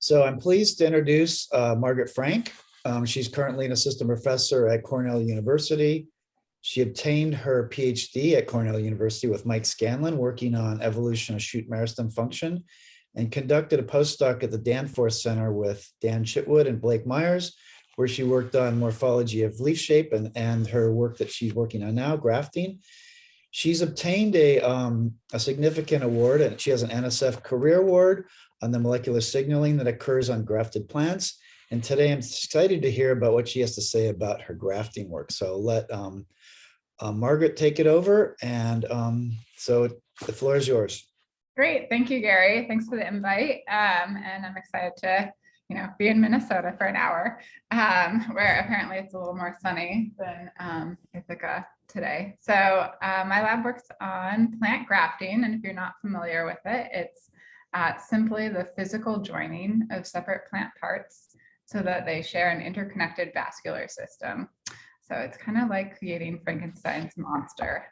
So I'm pleased to introduce Margaret Frank. She's currently an assistant professor at Cornell University. She obtained her PhD at Cornell University with Mike Scanlon, working on evolution of shoot meristem function, and conducted a postdoc at the Danforth Center with Dan Chitwood and Blake Myers, where she worked on morphology of leaf shape and her work that she's working on now, grafting. She's obtained a significant award, and she has an NSF Career Award on the molecular signaling that occurs on grafted plants. And today I'm excited to hear about what she has to say about her grafting work. So let Margaret take it over. And so the floor is yours. Great, thank you, Gary. Thanks for the invite. And I'm excited to be in Minnesota for an hour, where apparently it's a little more sunny than Ithaca today. So my lab works on plant grafting, and if you're not familiar with it, it's simply the physical joining of separate plant parts so that they share an interconnected vascular system. So it's kind of like creating Frankenstein's monster,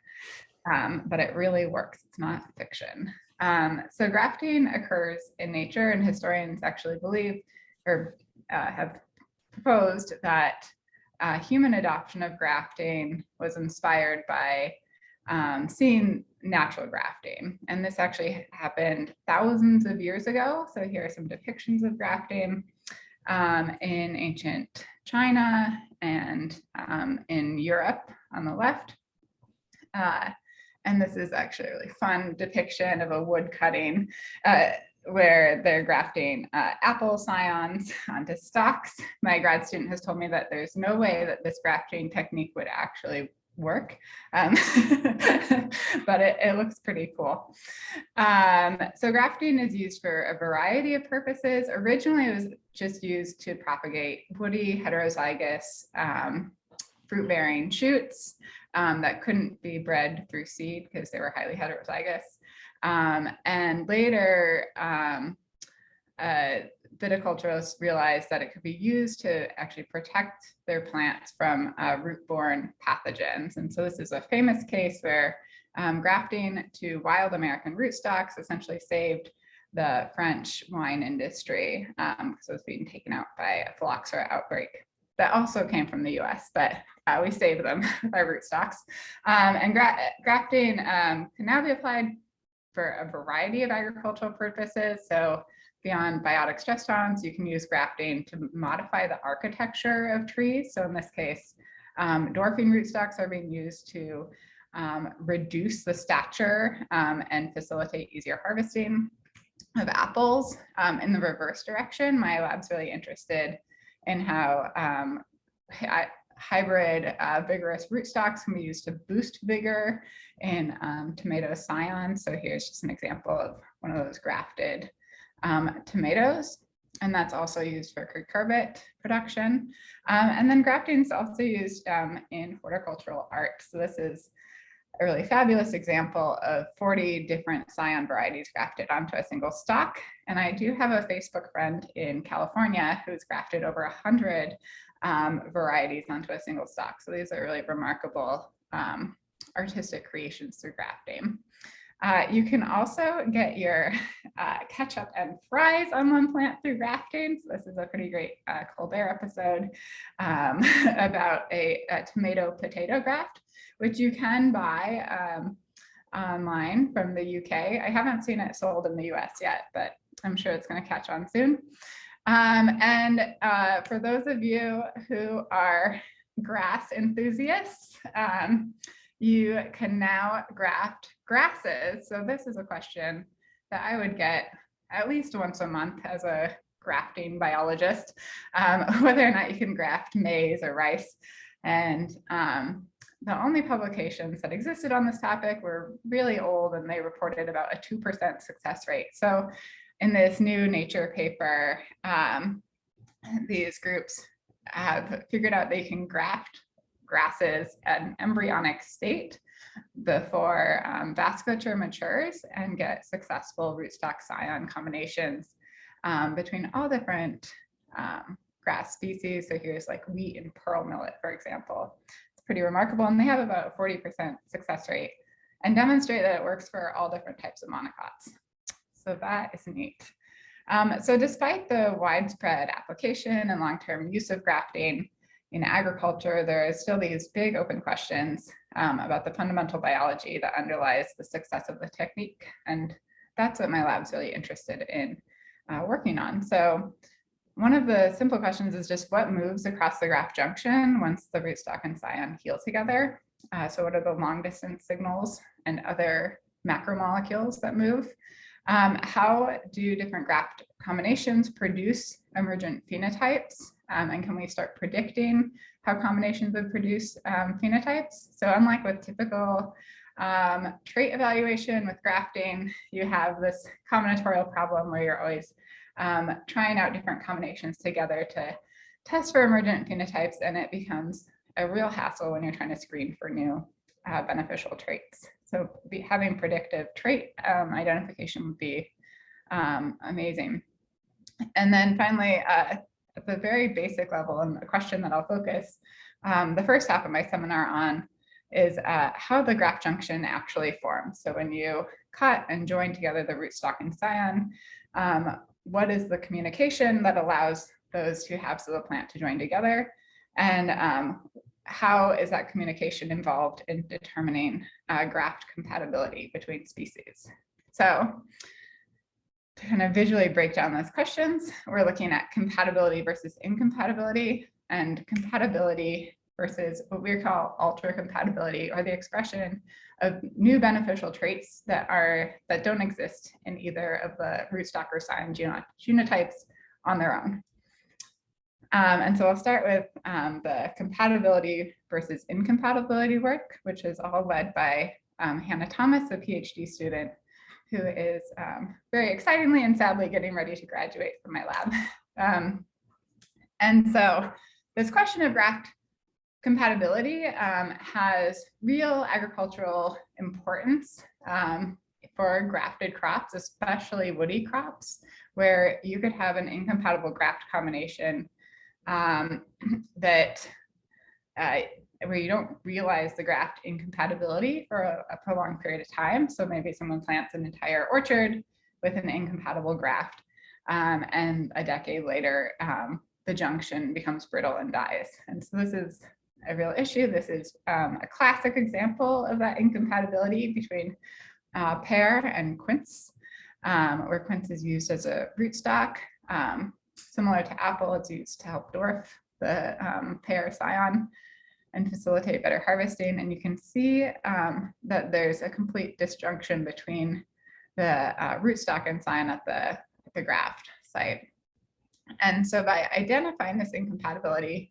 but it really works. It's not fiction. So grafting occurs in nature, and historians actually believe or have proposed that human adoption of grafting was inspired by seeing natural grafting. And this actually happened thousands of years ago. So here are some depictions of grafting in ancient China and in Europe on the left. And this is actually a really fun depiction of a wood cutting where they're grafting apple scions onto stalks. My grad student has told me that there's no way that this grafting technique would actually work, but it looks pretty cool. So grafting is used for a variety of purposes. Originally, it was just used to propagate woody heterozygous fruit-bearing shoots that couldn't be bred through seed because they were highly heterozygous. And later, viticulturists realized that it could be used to actually protect their plants from root-borne pathogens. And so this is a famous case where grafting to wild American rootstocks essentially saved the French wine industry because it was being taken out by a phylloxera outbreak that also came from the US, but we saved them with our rootstocks. And grafting can now be applied for a variety of agricultural purposes. So beyond biotic stress tolerance, you can use grafting to modify the architecture of trees. So in this case, dwarfing rootstocks are being used to reduce the stature and facilitate easier harvesting of apples. In the reverse direction, my lab's really interested in how hybrid vigorous rootstocks can be used to boost vigor in tomato scions. So here's just an example of one of those grafted tomatoes, and that's also used for cucurbit production. And then grafting is also used in horticultural art. So this is a really fabulous example of 40 different scion varieties grafted onto a single stalk. And I do have a Facebook friend in California who's grafted over 100 varieties onto a single stalk. So these are really remarkable artistic creations through grafting. You can also get your ketchup and fries on one plant through grafting. So this is a pretty great Colbert episode about a tomato potato graft, which you can buy online from the UK. I haven't seen it sold in the US yet, but I'm sure it's going to catch on soon. And for those of you who are grass enthusiasts, you can now graft grasses. So this is a question that I would get at least once a month as a grafting biologist, whether or not you can graft maize or rice. And the only publications that existed on this topic were really old, and they reported about a 2% success rate. So in this new Nature paper, these groups have figured out they can graft grasses at an embryonic state before vasculature matures and get successful rootstock scion combinations between all different grass species. So here's like wheat and pearl millet, for example. It's pretty remarkable, and they have about a 40% success rate and demonstrate that it works for all different types of monocots. So that is neat. So despite the widespread application and long-term use of grafting in agriculture, there are still these big open questions about the fundamental biology that underlies the success of the technique. And that's what my lab's really interested in working on. So one of the simple questions is just what moves across the graft junction once the rootstock and scion heal together? So what are the long distance signals and other macromolecules that move? How do different graft combinations produce emergent phenotypes? And can we start predicting how combinations would produce phenotypes? So unlike with typical trait evaluation with grafting, you have this combinatorial problem where you're always trying out different combinations together to test for emergent phenotypes, and it becomes a real hassle when you're trying to screen for new beneficial traits. So having predictive trait identification would be amazing. And then finally, at the very basic level, and the question that I'll focus the first half of my seminar on is how the graft junction actually forms. So when you cut and join together the rootstock and scion, what is the communication that allows those two halves of the plant to join together? And how is that communication involved in determining graft compatibility between species? So to kind of visually break down those questions, we're looking at compatibility versus incompatibility, and compatibility versus what we call ultra compatibility, or the expression of new beneficial traits that don't exist in either of the rootstock or scion genotypes on their own. And so I'll start with the compatibility versus incompatibility work, which is all led by Hannah Thomas, a PhD student who is very excitingly and sadly getting ready to graduate from my lab. And so this question of graft compatibility has real agricultural importance for grafted crops, especially woody crops, where you could have an incompatible graft combination where you don't realize the graft incompatibility for a prolonged period of time. So maybe someone plants an entire orchard with an incompatible graft, and a decade later, the junction becomes brittle and dies. And so this is a real issue. This is a classic example of that incompatibility between pear and quince, where quince is used as a rootstock. Similar to apple, it's used to help dwarf the pear scion and facilitate better harvesting. And you can see that there's a complete disjunction between the rootstock and scion at the graft site. And so by identifying this incompatibility,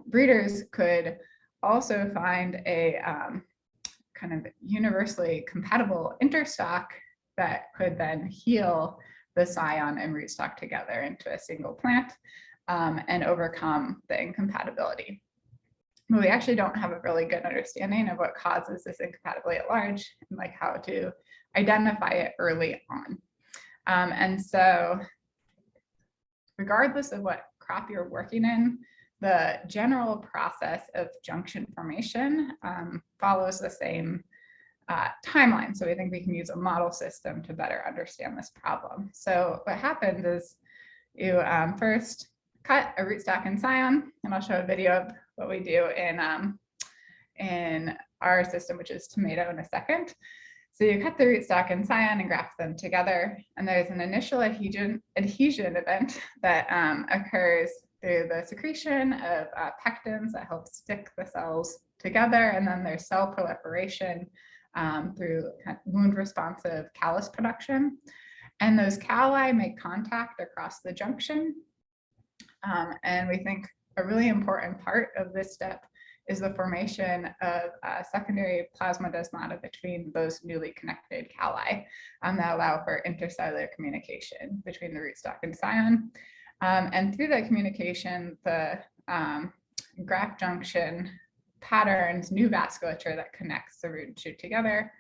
breeders could also find a kind of universally compatible interstock that could then heal the scion and rootstock together into a single plant and overcome the incompatibility. But we actually don't have a really good understanding of what causes this incompatibility at large and like how to identify it early on. And so regardless of what crop you're working in, the general process of junction formation follows the same timeline. So we think we can use a model system to better understand this problem. So what happens is you first cut a rootstock and scion, and I'll show a video of what we do in our system, which is tomato, in a second. So you cut the rootstock and scion and graft them together, and there's an initial adhesion event that occurs through the secretion of pectins that help stick the cells together, and then there's cell proliferation through wound responsive callus production. And those calli make contact across the junction. And we think a really important part of this step is the formation of secondary plasmodesmata between those newly connected calli that allow for intercellular communication between the rootstock and scion. And through that communication, the graft junction patterns new vasculature that connects the root and shoot together,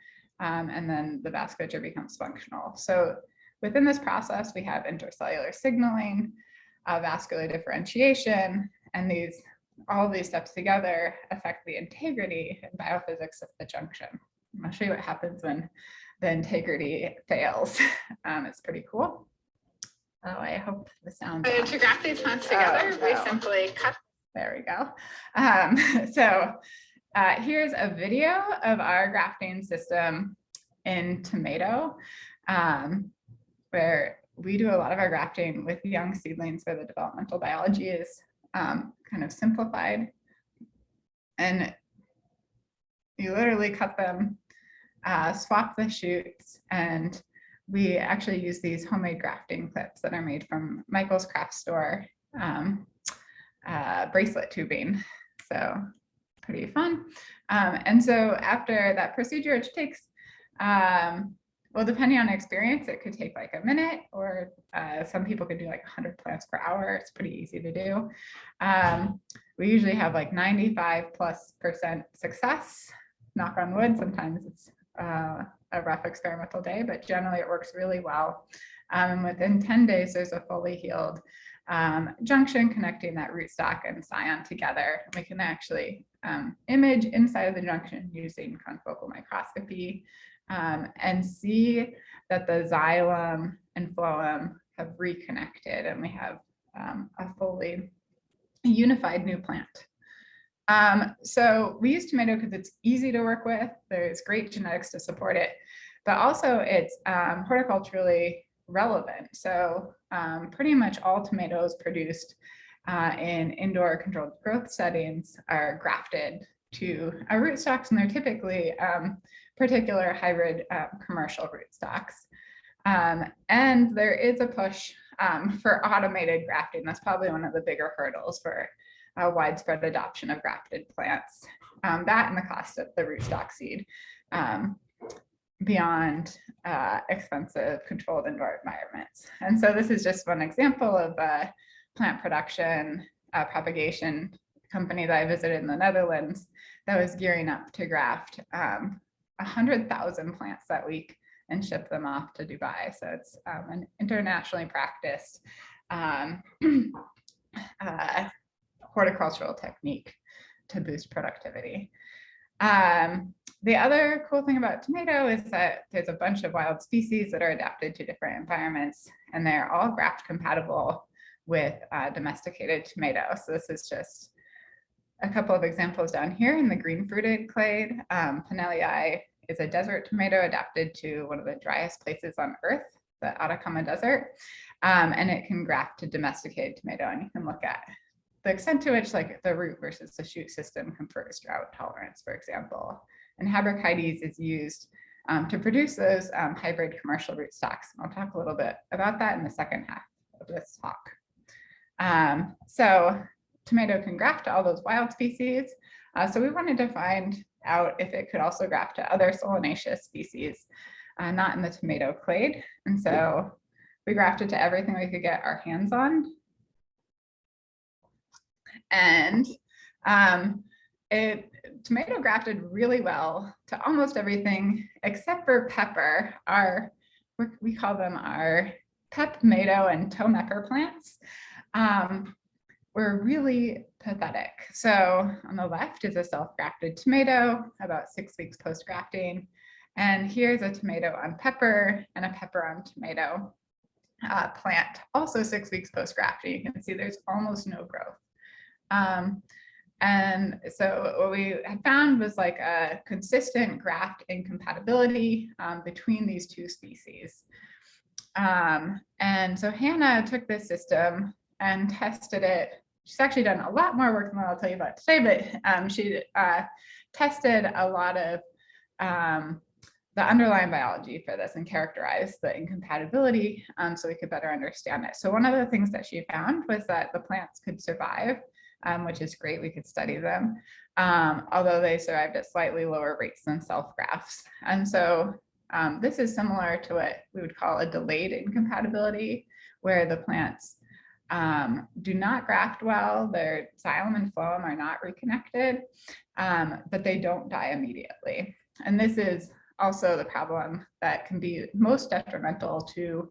and then the vasculature becomes functional. So within this process, we have intercellular signaling, vascular differentiation, and all of these steps together affect the integrity and biophysics of the junction. I'll show you what happens when the integrity fails. It's pretty cool. Oh, I hope the sound. To graft these plants together, we simply cut. There we go. Here's a video of our grafting system in tomato, where we do a lot of our grafting with young seedlings where the developmental biology is kind of simplified. And you literally cut them, swap the shoots, and we actually use these homemade grafting clips that are made from Michael's craft store bracelet tubing. So pretty fun. And so after that procedure, which takes, well, depending on experience, it could take like a minute, or some people could do like 100 plants per hour. It's pretty easy to do. We usually have like 95+% success, knock on wood. Sometimes it's a rough experimental day, but generally it works really well. And within 10 days, there's a fully healed junction connecting that rootstock and scion together. We can actually image inside of the junction using confocal microscopy and see that the xylem and phloem have reconnected, and we have a fully unified new plant. So we use tomato because it's easy to work with. There's great genetics to support it, but also it's horticulturally relevant. So pretty much all tomatoes produced in indoor controlled growth settings are grafted to rootstocks, and they're typically particular hybrid commercial rootstocks. And there is a push for automated grafting. That's probably one of the bigger hurdles for widespread adoption of grafted plants. That and the cost of the rootstock seed beyond expensive controlled indoor environments. And so this is just one example of a plant production propagation company that I visited in the Netherlands that was gearing up to graft 100,000 plants that week and ship them off to Dubai. So it's an internationally practiced horticultural technique to boost productivity. The other cool thing about tomato is that there's a bunch of wild species that are adapted to different environments, and they're all graft compatible with domesticated tomatoes. So this is just a couple of examples down here in the green fruited clade. Pinelli is a desert tomato adapted to one of the driest places on earth, the Atacama Desert, and it can graft to domesticated tomato. And you can look at the extent to which like the root versus the shoot system confers drought tolerance, for example. And Habrochytes is used to produce those hybrid commercial rootstocks. And I'll talk a little bit about that in the second half of this talk. So tomato can graft to all those wild species. So we wanted to find out if it could also graft to other solanaceous species, not in the tomato clade. And so we grafted to everything we could get our hands on. And tomato grafted really well to almost everything except for pepper. We call them our pep tomato and tomepper plants. Were really pathetic. So on the left is a self-grafted tomato about 6 weeks post-grafting. And here's a tomato on pepper and a pepper on tomato plant, also 6 weeks post-grafting. You can see there's almost no growth. And so what we had found was like a consistent graft incompatibility between these two species. And so Hannah took this system and tested it. She's actually done a lot more work than what I'll tell you about today, but she tested a lot of the underlying biology for this and characterized the incompatibility so we could better understand it. So one of the things that she found was that the plants could survive, which is great, we could study them, although they survived at slightly lower rates than self-grafts. And so this is similar to what we would call a delayed incompatibility, where the plants do not graft well, their xylem and phloem are not reconnected, but they don't die immediately. And this is also the problem that can be most detrimental to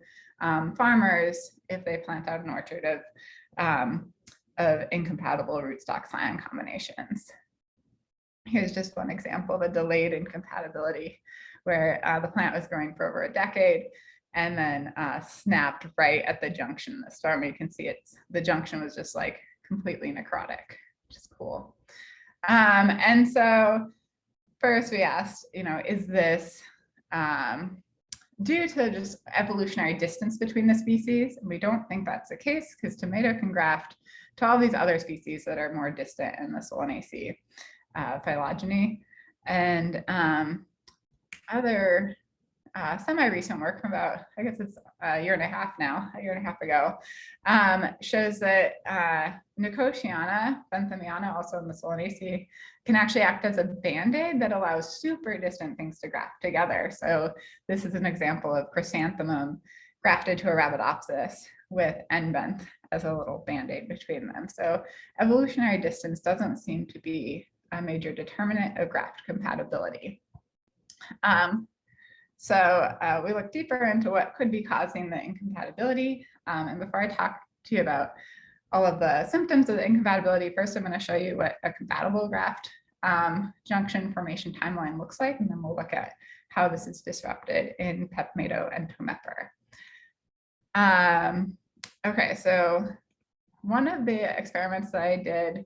farmers if they plant out an orchard of incompatible rootstock scion combinations. Here's just one example of a delayed incompatibility where the plant was growing for over a decade, and then snapped right at the junction of the storm. You can see the junction was just like completely necrotic, which is cool. And so first we asked, is this due to just evolutionary distance between the species? And we don't think that's the case, because tomato can graft to all these other species that are more distant in the Solanaceae phylogeny. And other semi-recent work from about, I guess it's a year and a half ago, shows that Nicotiana, benthamiana, also in the Solanaceae, can actually act as a band-aid that allows super distant things to graft together. So this is an example of chrysanthemum grafted to Arabidopsis with N-benth as a little band-aid between them. So evolutionary distance doesn't seem to be a major determinant of graft compatibility. So we looked deeper into what could be causing the incompatibility. And before I talk to you about all of the symptoms of the incompatibility, first I'm going to show you what a compatible graft junction formation timeline looks like, and then we'll look at how this is disrupted in pet tomato and tomeper. Okay, so one of the experiments that I did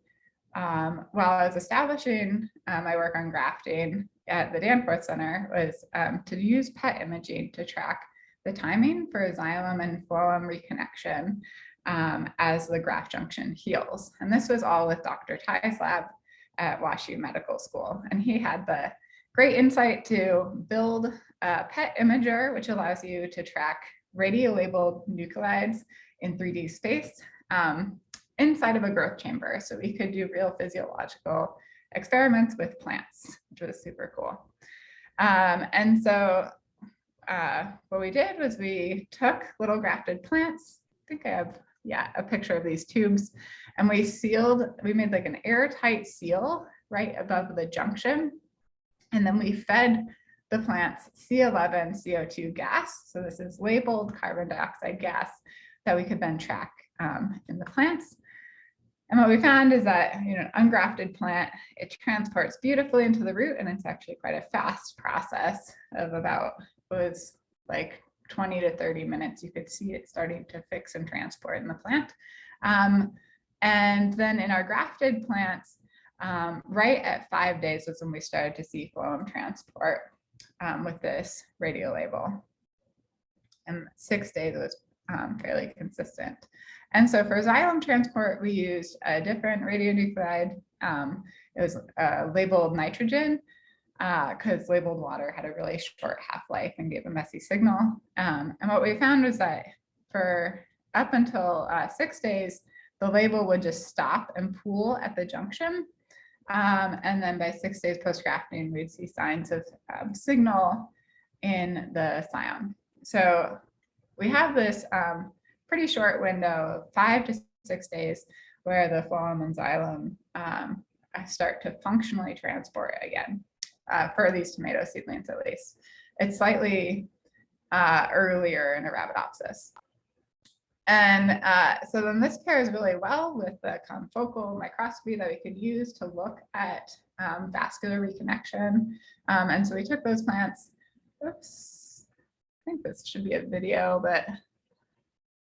while I was establishing my work on grafting at the Danforth Center was to use PET imaging to track the timing for xylem and phloem reconnection as the graft junction heals. And this was all with Dr. Tai's lab at WashU Medical School. And he had the great insight to build a PET imager, which allows you to track radio-labeled nucleides in 3D space inside of a growth chamber. So we could do real physiological experiments with plants, which was super cool. And so what we did was we took little grafted plants. I think I have, a picture of these tubes, and we made like an airtight seal right above the junction. And then we fed the plants C11 CO2 gas. So this is labeled carbon dioxide gas that we could then track in the plants. And what we found is that, an ungrafted plant, it transports beautifully into the root, and it's actually quite a fast process of about, it was like 20 to 30 minutes. You could see it starting to fix and transport in the plant. And then in our grafted plants, right at 5 days was when we started to see phloem transport with this radio label. And 6 days was fairly consistent. And so for xylem transport, we used a different radionuclide. It was labeled nitrogen, because labeled water had a really short half-life and gave a messy signal. And what we found was that for up until 6 days, the label would just stop and pool at the junction. And then by 6 days post-grafting, we'd see signs of signal in the scion. So we have this pretty short window, 5 to 6 days, where the phloem and xylem start to functionally transport again, for these tomato seedlings at least. It's slightly earlier in Arabidopsis. And so then this pairs really well with the confocal microscopy that we could use to look at vascular reconnection. And so we took those plants, oops, I think this should be a video, but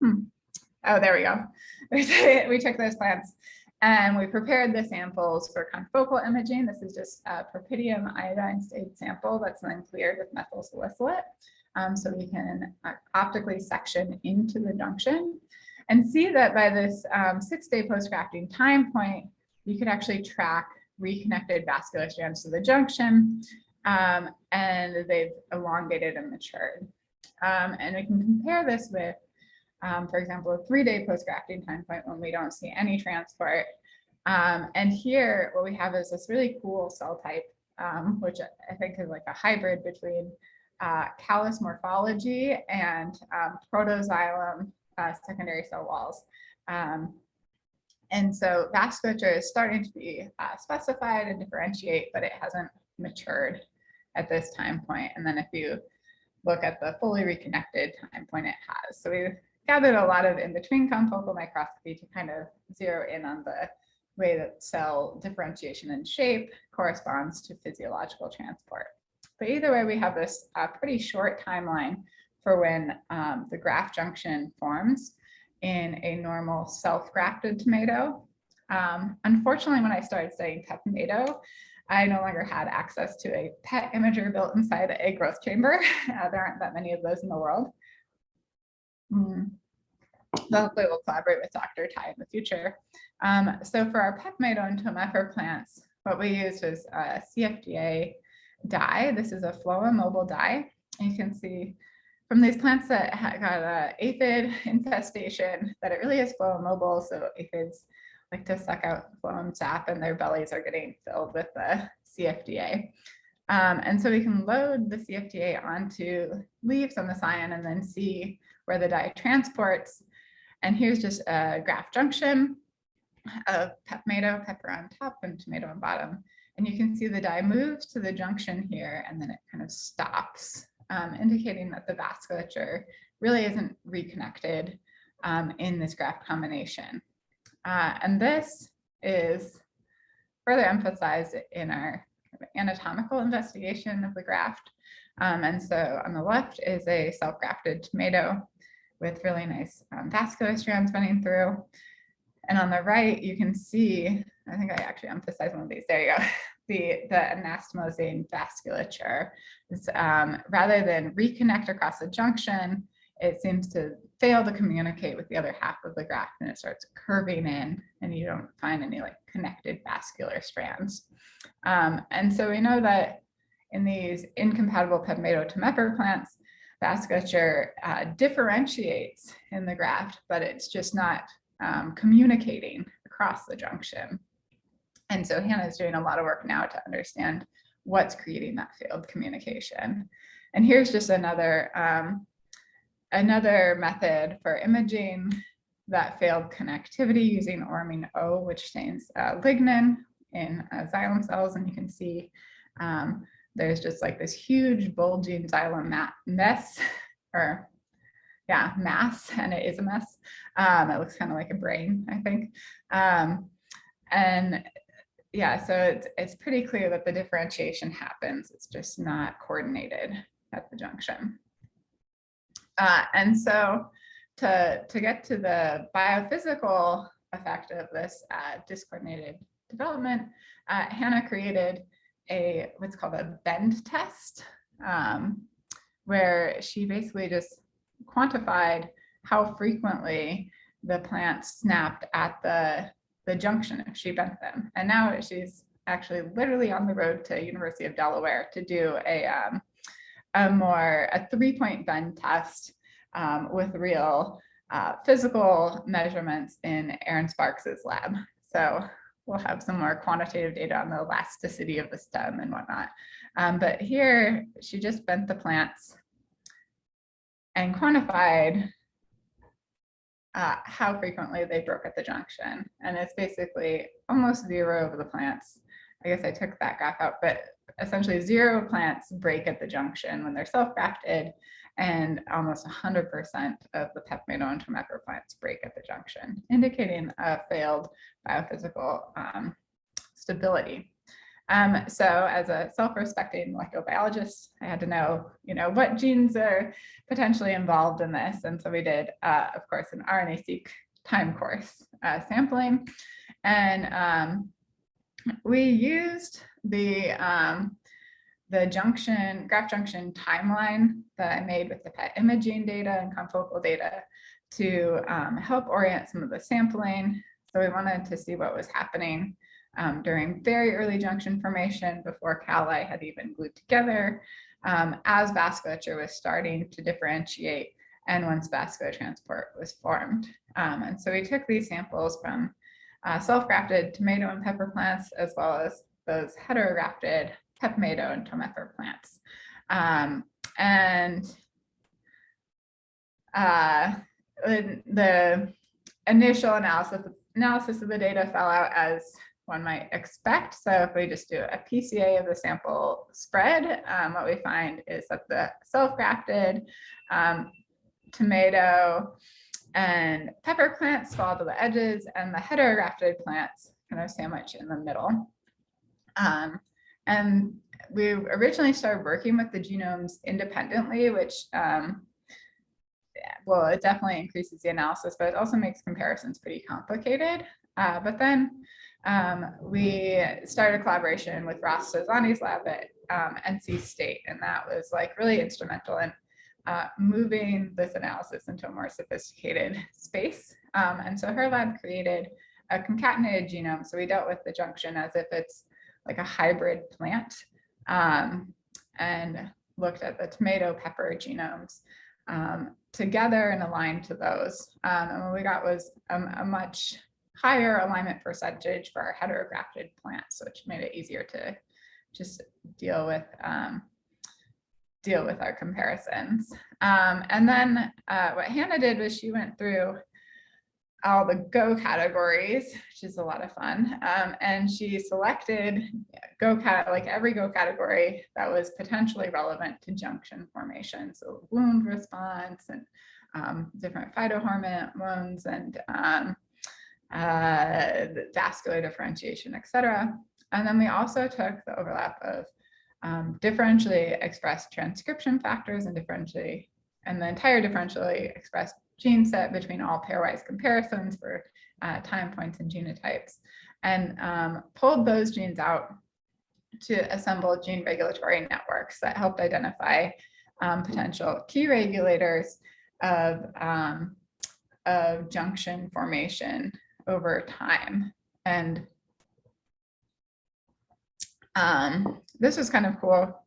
oh, there we go. We took those plants and we prepared the samples for confocal imaging. This is just a propydium iodine stage sample that's then cleared with methyl salicylate. So we can optically section into the junction and see that by this 6-day post-grafting time point, you could actually track reconnected vascular strands to the junction, and they've elongated and matured. And we can compare this with, for example, a 3-day post-grafting time point when we don't see any transport. And here, what we have is this really cool cell type, which I think is like a hybrid between callus morphology and protoxylem secondary cell walls. And so vasculature is starting to be specified and differentiate, but it hasn't matured at this time point. And then if you look at the fully reconnected time point, it has. So we gathered a lot of in-between confocal microscopy to kind of zero in on the way that cell differentiation and shape corresponds to physiological transport. But either way, we have this pretty short timeline for when the graft junction forms in a normal self-grafted tomato. Unfortunately, when I started studying pet tomato, I no longer had access to a pet imager built inside a growth chamber. There aren't that many of those in the world. So hopefully we'll collaborate with Dr. Tai in the future. So for our pet tomato and tomato plants, what we used was a CFDA dye. This is a phloem mobile dye. And you can see from these plants that got an aphid infestation that it really is phloem mobile. So aphids like to suck out phloem sap and their bellies are getting filled with the CFDA. And so we can load the CFDA onto leaves on the scion and then see where the dye transports. And here's just a graft junction of tomato, pepper on top and tomato on bottom. And you can see the dye moves to the junction here and then it kind of stops, indicating that the vasculature really isn't reconnected in this graft combination. And this is further emphasized in our anatomical investigation of the graft. And so on the left is a self-grafted tomato with really nice vascular strands running through. And on the right, you can see, I think I actually emphasized one of these, there you go, the anastomosing vasculature. It's, rather than reconnect across the junction, it seems to fail to communicate with the other half of the graft and it starts curving in and you don't find any like connected vascular strands. And so we know that in these incompatible tomato plants, vasculature differentiates in the graft, but it's just not communicating across the junction. And so Hannah is doing a lot of work now to understand what's creating that failed communication. And here's just another method for imaging that failed connectivity using Ormin O, which stains lignin in xylem cells. And you can see there's just like this huge bulging xylem mass, and it is a mess. It looks kind of like a brain, I think. And yeah, so it's pretty clear that the differentiation happens. It's just not coordinated at the junction. And so to get to the biophysical effect of this discoordinated development, Hannah created what's called a bend test, where she basically just quantified how frequently the plants snapped at the junction if she bent them. And now she's actually literally on the road to University of Delaware to do a 3-point bend test with real physical measurements in Aaron Sparks's lab. So we'll have some more quantitative data on the elasticity of the stem and whatnot. But here she just bent the plants and quantified how frequently they broke at the junction. And it's basically almost zero of the plants. I guess I took that graph out, but essentially 0 plants break at the junction when they're self-grafted, and almost 100% of the pet tomato and tomato plants break at the junction, indicating a failed biophysical stability. So as a self-respecting molecular biologist, I had to know, what genes are potentially involved in this. And so we did, of course, an RNA-seq time course sampling. And we used the graft junction timeline that I made with the PET imaging data and confocal data to help orient some of the sampling. So we wanted to see what was happening during very early junction formation before calli had even glued together, as vasculature was starting to differentiate and once vascular transport was formed. And so we took these samples from self-grafted tomato and pepper plants, as well as those heterografted pet tomato and tomato plants. The initial analysis of the data fell out as one might expect. So if we just do a PCA of the sample spread, what we find is that the self-grafted tomato and pepper plants fall to the edges, and the heterografted plants kind of sandwich in the middle. And we originally started working with the genomes independently, which well, it definitely increases the analysis, but it also makes comparisons pretty complicated. But then we started a collaboration with Ross Sozani's lab at NC State, and that was like really instrumental in moving this analysis into a more sophisticated space. And so her lab created a concatenated genome. So we dealt with the junction as if it's like a hybrid plant, and looked at the tomato pepper genomes together and aligned to those. And what we got was a much higher alignment percentage for our heterografted plants, which made it easier to just deal with our comparisons. And then what Hannah did was she went through all the Go categories, which is a lot of fun. And she selected like every Go category that was potentially relevant to junction formation. So wound response and different phytohormones and vascular differentiation, et cetera. And then we also took the overlap of differentially expressed transcription factors and the entire differentially expressed gene set between all pairwise comparisons for time points and genotypes, and pulled those genes out to assemble gene regulatory networks that helped identify potential key regulators of junction formation over time. And this was kind of cool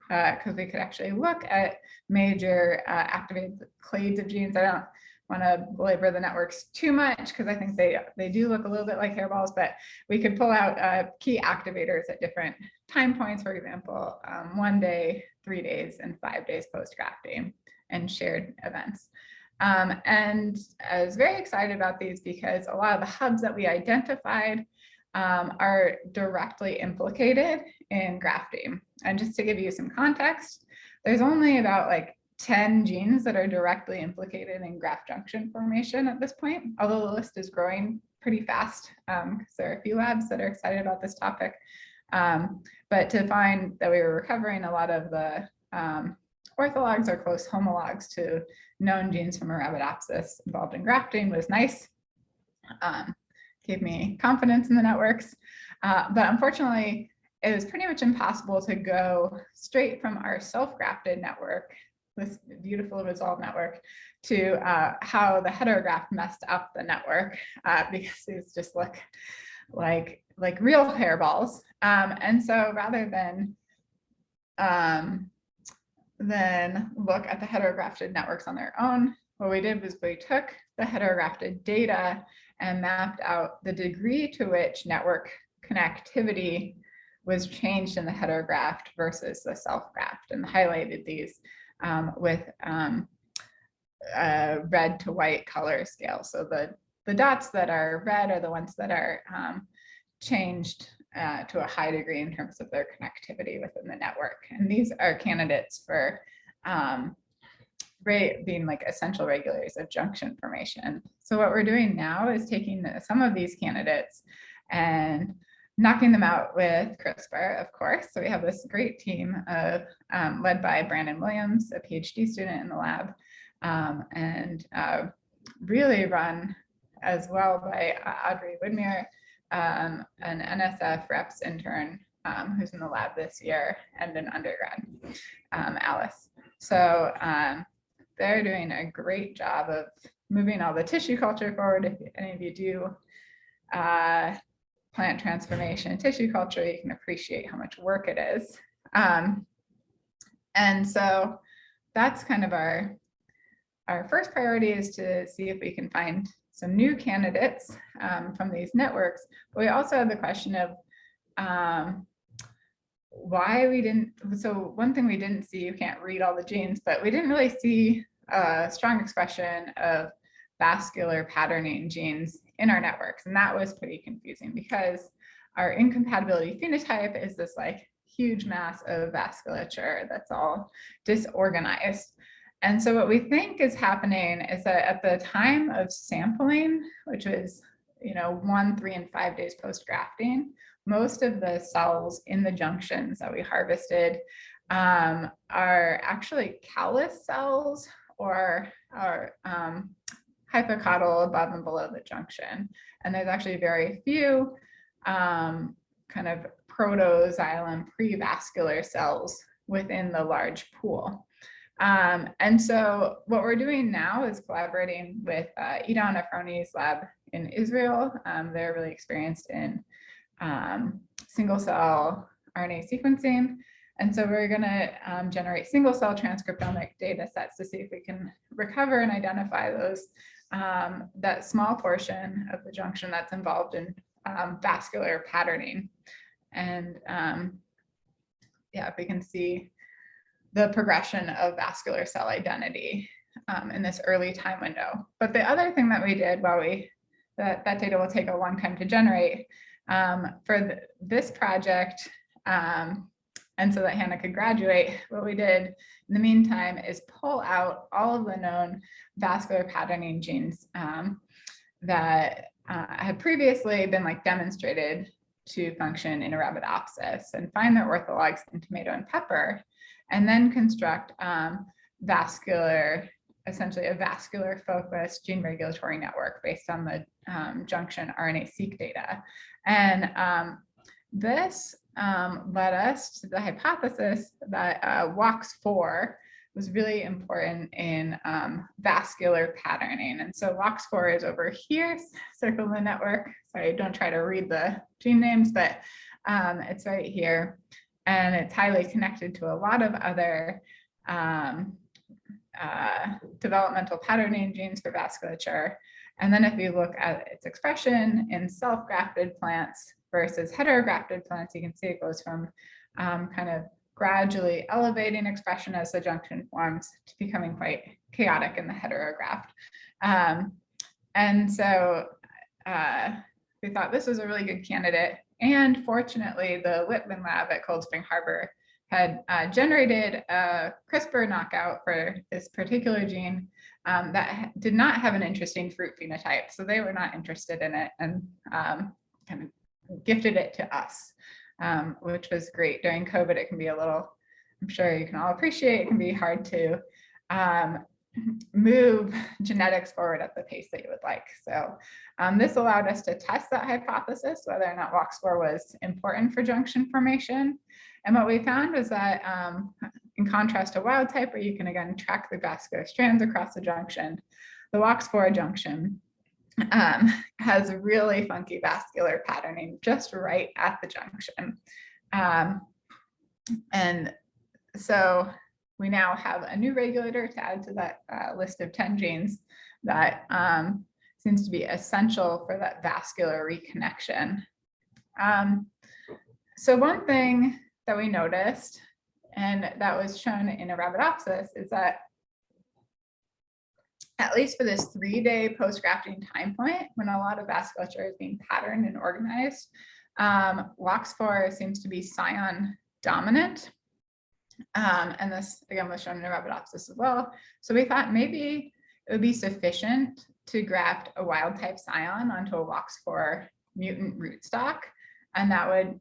because we could actually look at major activated clades of genes. I don't want to belabor the networks too much because I think they do look a little bit like hairballs, but we could pull out key activators at different time points, for example, 1 day, 3 days, and 5 days post-grafting and shared events. And I was very excited about these because a lot of the hubs that we identified are directly implicated in grafting. And just to give you some context, there's only about like 10 genes that are directly implicated in graft junction formation at this point, although the list is growing pretty fast because there are a few labs that are excited about this topic. But to find that we were recovering a lot of the orthologs or close homologs to known genes from Arabidopsis involved in grafting was nice. Gave me confidence in the networks. But unfortunately, it was pretty much impossible to go straight from our self-grafted network, this beautiful resolved network, to how the heterograft messed up the network because these just look like real hairballs. And so rather than look at the heterografted networks on their own, what we did was we took the heterografted data and mapped out the degree to which network connectivity was changed in the heterograft versus the self-graft, and highlighted these with red to white color scale. So the dots that are red are the ones that are changed to a high degree in terms of their connectivity within the network. And these are candidates for being like essential regulators of junction formation. So what we're doing now is taking some of these candidates and knocking them out with CRISPR, of course. So we have this great team of led by Brandon Williams, a PhD student in the lab, and really run as well by Audrey Woodmere, an NSF reps intern who's in the lab this year, and an undergrad, Alice. So they're doing a great job of moving all the tissue culture forward. If any of you do plant transformation and tissue culture, you can appreciate how much work it is. And so that's kind of our first priority, is to see if we can find some new candidates from these networks. But we also have the question of why we didn't. So one thing we didn't see, you can't read all the genes, but we didn't really see a strong expression of vascular patterning genes in our networks. And that was pretty confusing because our incompatibility phenotype is this like huge mass of vasculature that's all disorganized. And so what we think is happening is that at the time of sampling, which was 1, 3, and 5 days post-grafting, most of the cells in the junctions that we harvested are actually callus cells or hypocotyl above and below the junction. And there's actually very few kind of protoxylem prevascular cells within the large pool. And so what we're doing now is collaborating with Idan Afroni's lab in Israel. They're really experienced in single cell RNA sequencing. And so we're going to generate single cell transcriptomic data sets to see if we can recover and identify those, that small portion of the junction that's involved in vascular patterning. And yeah, if we can see the progression of vascular cell identity in this early time window. But the other thing that we did while that data will take a long time to generate for this project, and so that Hannah could graduate, what we did in the meantime is pull out all of the known vascular patterning genes that had previously been demonstrated to function in Arabidopsis and find their orthologs in tomato and pepper, and then construct essentially a vascular focused gene regulatory network based on the junction RNA-seq data. And this led us to the hypothesis that WOX4 was really important in vascular patterning. And so WOX4 is over here, circle the network. Sorry, don't try to read the gene names, but it's right here. And it's highly connected to a lot of other developmental patterning genes for vasculature. And then if you look at its expression in self-grafted plants versus heterografted plants, you can see it goes from kind of gradually elevating expression as the junction forms to becoming quite chaotic in the heterograft. And so we thought this was a really good candidate. And fortunately, the Littman lab at Cold Spring Harbor had generated a CRISPR knockout for this particular gene that did not have an interesting fruit phenotype. So they were not interested in it and kind of gifted it to us, which was great. During COVID, it can be a little, I'm sure you can all appreciate, it can be hard to move genetics forward at the pace that you would like. So this allowed us to test that hypothesis, whether or not WOX4 was important for junction formation. And what we found was that in contrast to wild type, where you can again track the vascular strands across the junction, the WOX4 junction has really funky vascular patterning just right at the junction. And so we now have a new regulator to add to that list of 10 genes that seems to be essential for that vascular reconnection. So one thing that we noticed, and that was shown in Arabidopsis, is that at least for this 3-day post-grafting time point, when a lot of vasculature is being patterned and organized, WOX4 seems to be scion dominant. And this, again, was shown in Arabidopsis as well. So we thought maybe it would be sufficient to graft a wild type scion onto a WOX4 mutant rootstock, and that would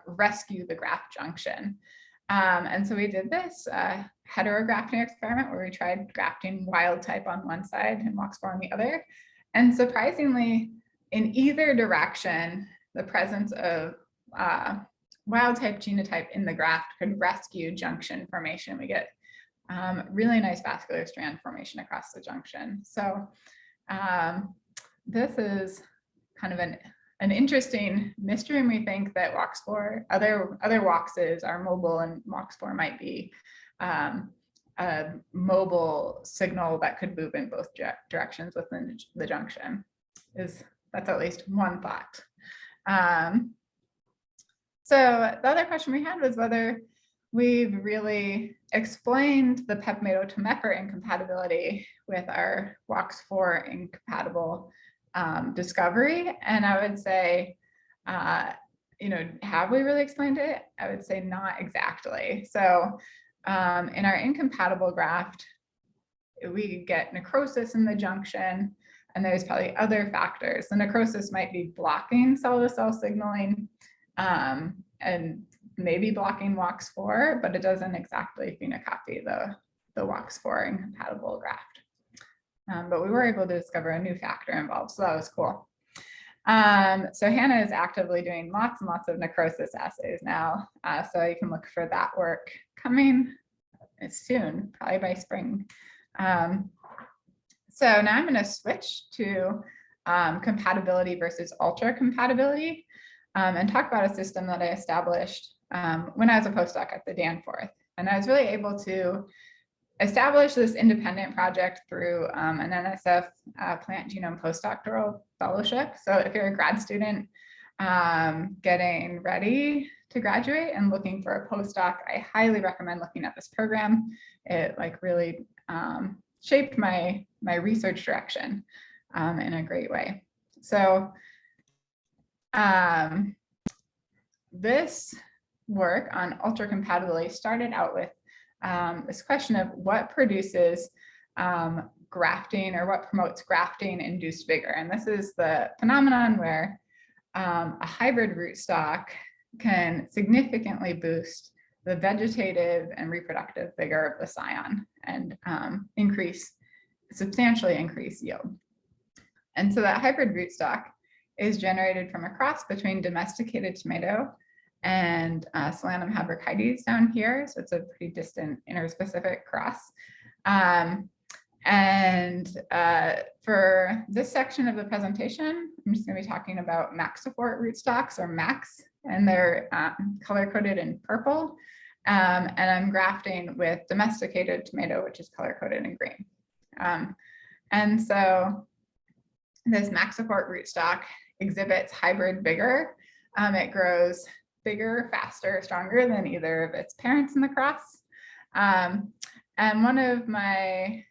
rescue the graft junction. And so we did this heterografting experiment where we tried grafting wild type on one side and WOX4 on the other. And surprisingly, in either direction, the presence of wild type genotype in the graft could rescue junction formation. We get really nice vascular strand formation across the junction. So this is kind of an interesting mystery, and we think that WOX4, other WOXs are mobile, and WOX4 might be a mobile signal that could move in both directions within the junction. That's at least one thought. So the other question we had was whether we've really explained the pepmato-tomeper incompatibility with our WOX4 incompatible discovery. And I would say, have we really explained it? I would say not exactly. So in our incompatible graft, we get necrosis in the junction, and there's probably other factors. The necrosis might be blocking cell-to-cell signaling and maybe blocking WOX4, but it doesn't exactly phenocopy the the WOX4 incompatible graft. But we were able to discover a new factor involved, so that was cool. So Hannah is actively doing lots and lots of necrosis assays now. So you can look for that work coming soon, probably by spring. So now I'm going to switch to compatibility versus ultra compatibility and talk about a system that I established when I was a postdoc at the Danforth. And I was really able to establish this independent project through an NSF plant genome postdoctoral fellowship. So if you're a grad student getting ready to graduate and looking for a postdoc, I highly recommend looking at this program. It like really shaped my research direction in a great way. So this work on ultra compatibility started out with this question of what produces grafting, or what promotes grafting induced vigor. And this is the phenomenon where a hybrid rootstock can significantly boost the vegetative and reproductive vigor of the scion and substantially increase yield. And so that hybrid rootstock is generated from a cross between domesticated tomato and Solanum habrochytes down here. So it's a pretty distant interspecific cross. For this section of the presentation, I'm just going to be talking about Maxifort rootstocks, or Max, and they're color-coded in purple. And I'm grafting with domesticated tomato, which is color-coded in green. And so this Maxifort rootstock exhibits hybrid vigor. It grows bigger, faster, stronger than either of its parents in the cross. And one of my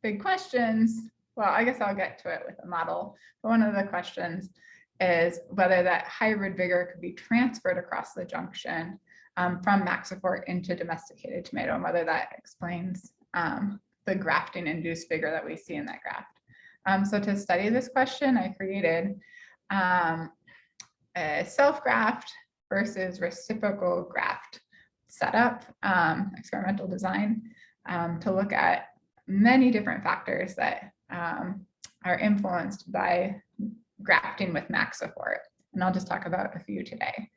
big questions, well, I guess I'll get to it with a model, but one of the questions is whether that hybrid vigor could be transferred across the junction from Maxifort into domesticated tomato, and whether that explains the grafting induced vigor that we see in that graft. So to study this question, I created a self-graft versus reciprocal graft setup, experimental design, to look at many different factors that are influenced by grafting with Maxifort. And I'll just talk about a few today.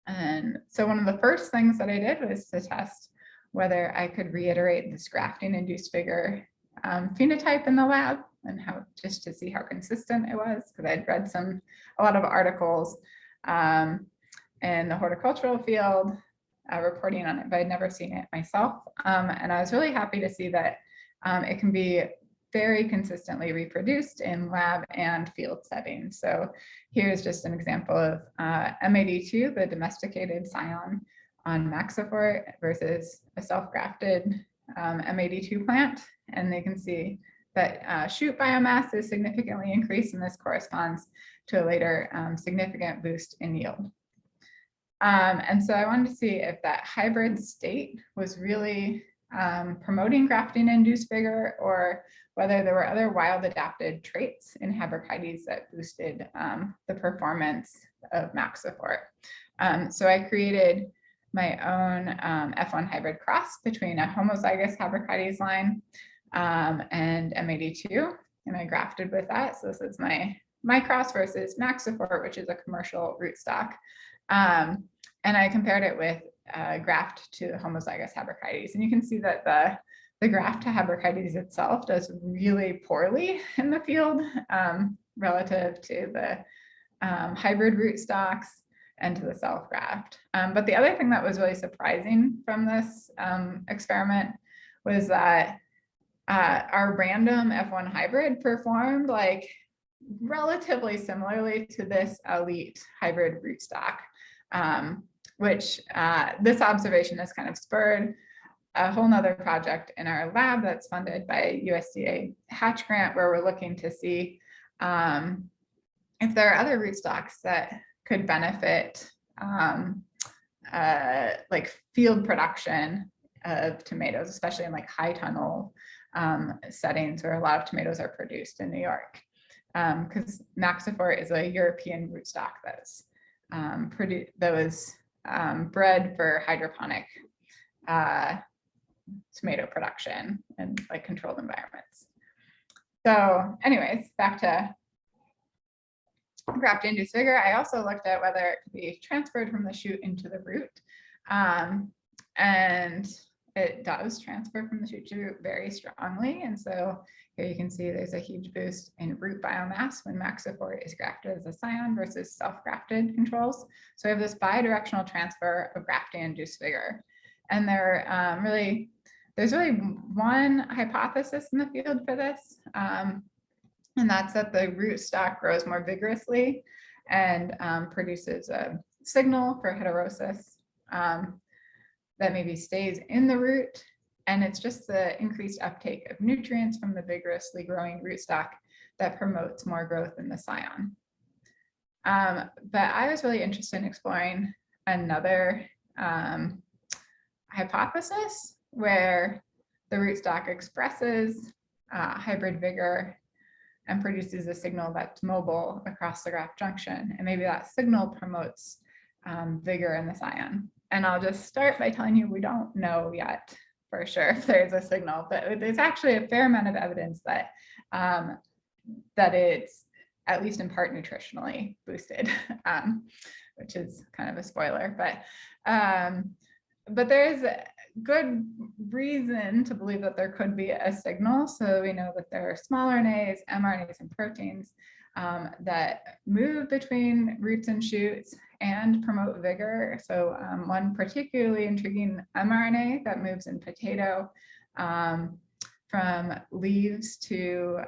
And so one of the first things that I did was to test whether I could reiterate this grafting induced vigor phenotype in the lab, and how, just to see how consistent it was, because I'd read a lot of articles in the horticultural field reporting on it, but I'd never seen it myself. And I was really happy to see that it can be very consistently reproduced in lab and field settings. So here's just an example of M82, the domesticated scion on Maxifort, versus a self-grafted M82 plant. And they can see that shoot biomass is significantly increased, and this corresponds to a later significant boost in yield. And so I wanted to see if that hybrid state was really promoting grafting induced vigor, or whether there were other wild adapted traits in habrochytes that boosted the performance of Maxifort. So I created my own F1 hybrid cross between a homozygous habrochytes line and M82, and I grafted with that. So this is my cross versus Maxifort, which is a commercial rootstock. And I compared it with graft to homozygous habrochytes. And you can see that the graft to habrochytes itself does really poorly in the field relative to the hybrid rootstocks and to the self-graft. But the other thing that was really surprising from this experiment was that our random F1 hybrid performed like relatively similarly to this elite hybrid rootstock, which this observation has kind of spurred a whole nother project in our lab that's funded by USDA Hatch Grant, where we're looking to see if there are other rootstocks that could benefit like field production of tomatoes, especially in like high tunnel settings where a lot of tomatoes are produced in New York. Because Maxifort is a European rootstock that was bred for hydroponic tomato production in like controlled environments. So anyways, back to graft-induced vigor. I also looked at whether it could be transferred from the shoot into the root. And it does transfer from the shoot to root very strongly. And so here you can see there's a huge boost in root biomass when Maxifor is grafted as a scion versus self-grafted controls. So we have this bidirectional transfer of grafting-induced vigor. And there's really one hypothesis in the field for this. And that's that the rootstock grows more vigorously and produces a signal for heterosis that maybe stays in the root. And it's just the increased uptake of nutrients from the vigorously growing rootstock that promotes more growth in the scion. But I was really interested in exploring another hypothesis where the rootstock expresses hybrid vigor and produces a signal that's mobile across the graft junction. And maybe that signal promotes vigor in the scion. And I'll just start by telling you we don't know yet for sure if there's a signal, but there's actually a fair amount of evidence that that it's at least in part nutritionally boosted, which is kind of a spoiler. But there's good reason to believe that there could be a signal. So we know that there are small RNAs, mRNAs, and proteins that move between roots and shoots and promote vigor. So one particularly intriguing mRNA that moves in potato from leaves to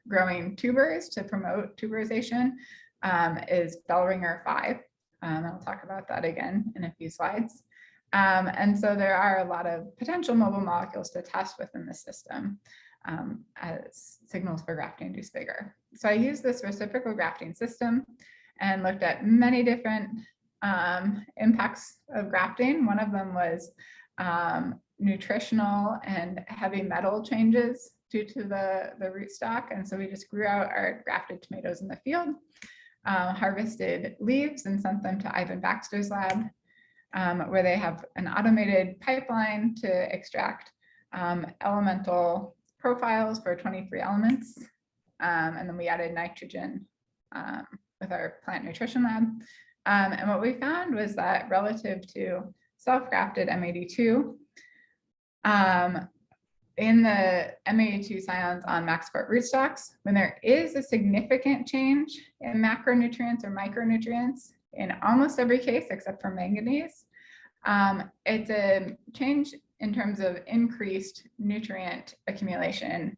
growing tubers to promote tuberization is Bellringer 5. I'll talk about that again in a few slides. And so there are a lot of potential mobile molecules to test within the system as signals for grafting-induced vigor. So I used this reciprocal grafting system and looked at many different impacts of grafting. One of them was nutritional and heavy metal changes due to the rootstock. And so we just grew out our grafted tomatoes in the field, harvested leaves and sent them to Ivan Baxter's lab, where they have an automated pipeline to extract elemental profiles for 23 elements. And then we added nitrogen with our plant nutrition lab. And what we found was that relative to self-grafted M82, in the M82 scions on Maxifor rootstocks, when there is a significant change in macronutrients or micronutrients in almost every case except for manganese, it's a change in terms of increased nutrient accumulation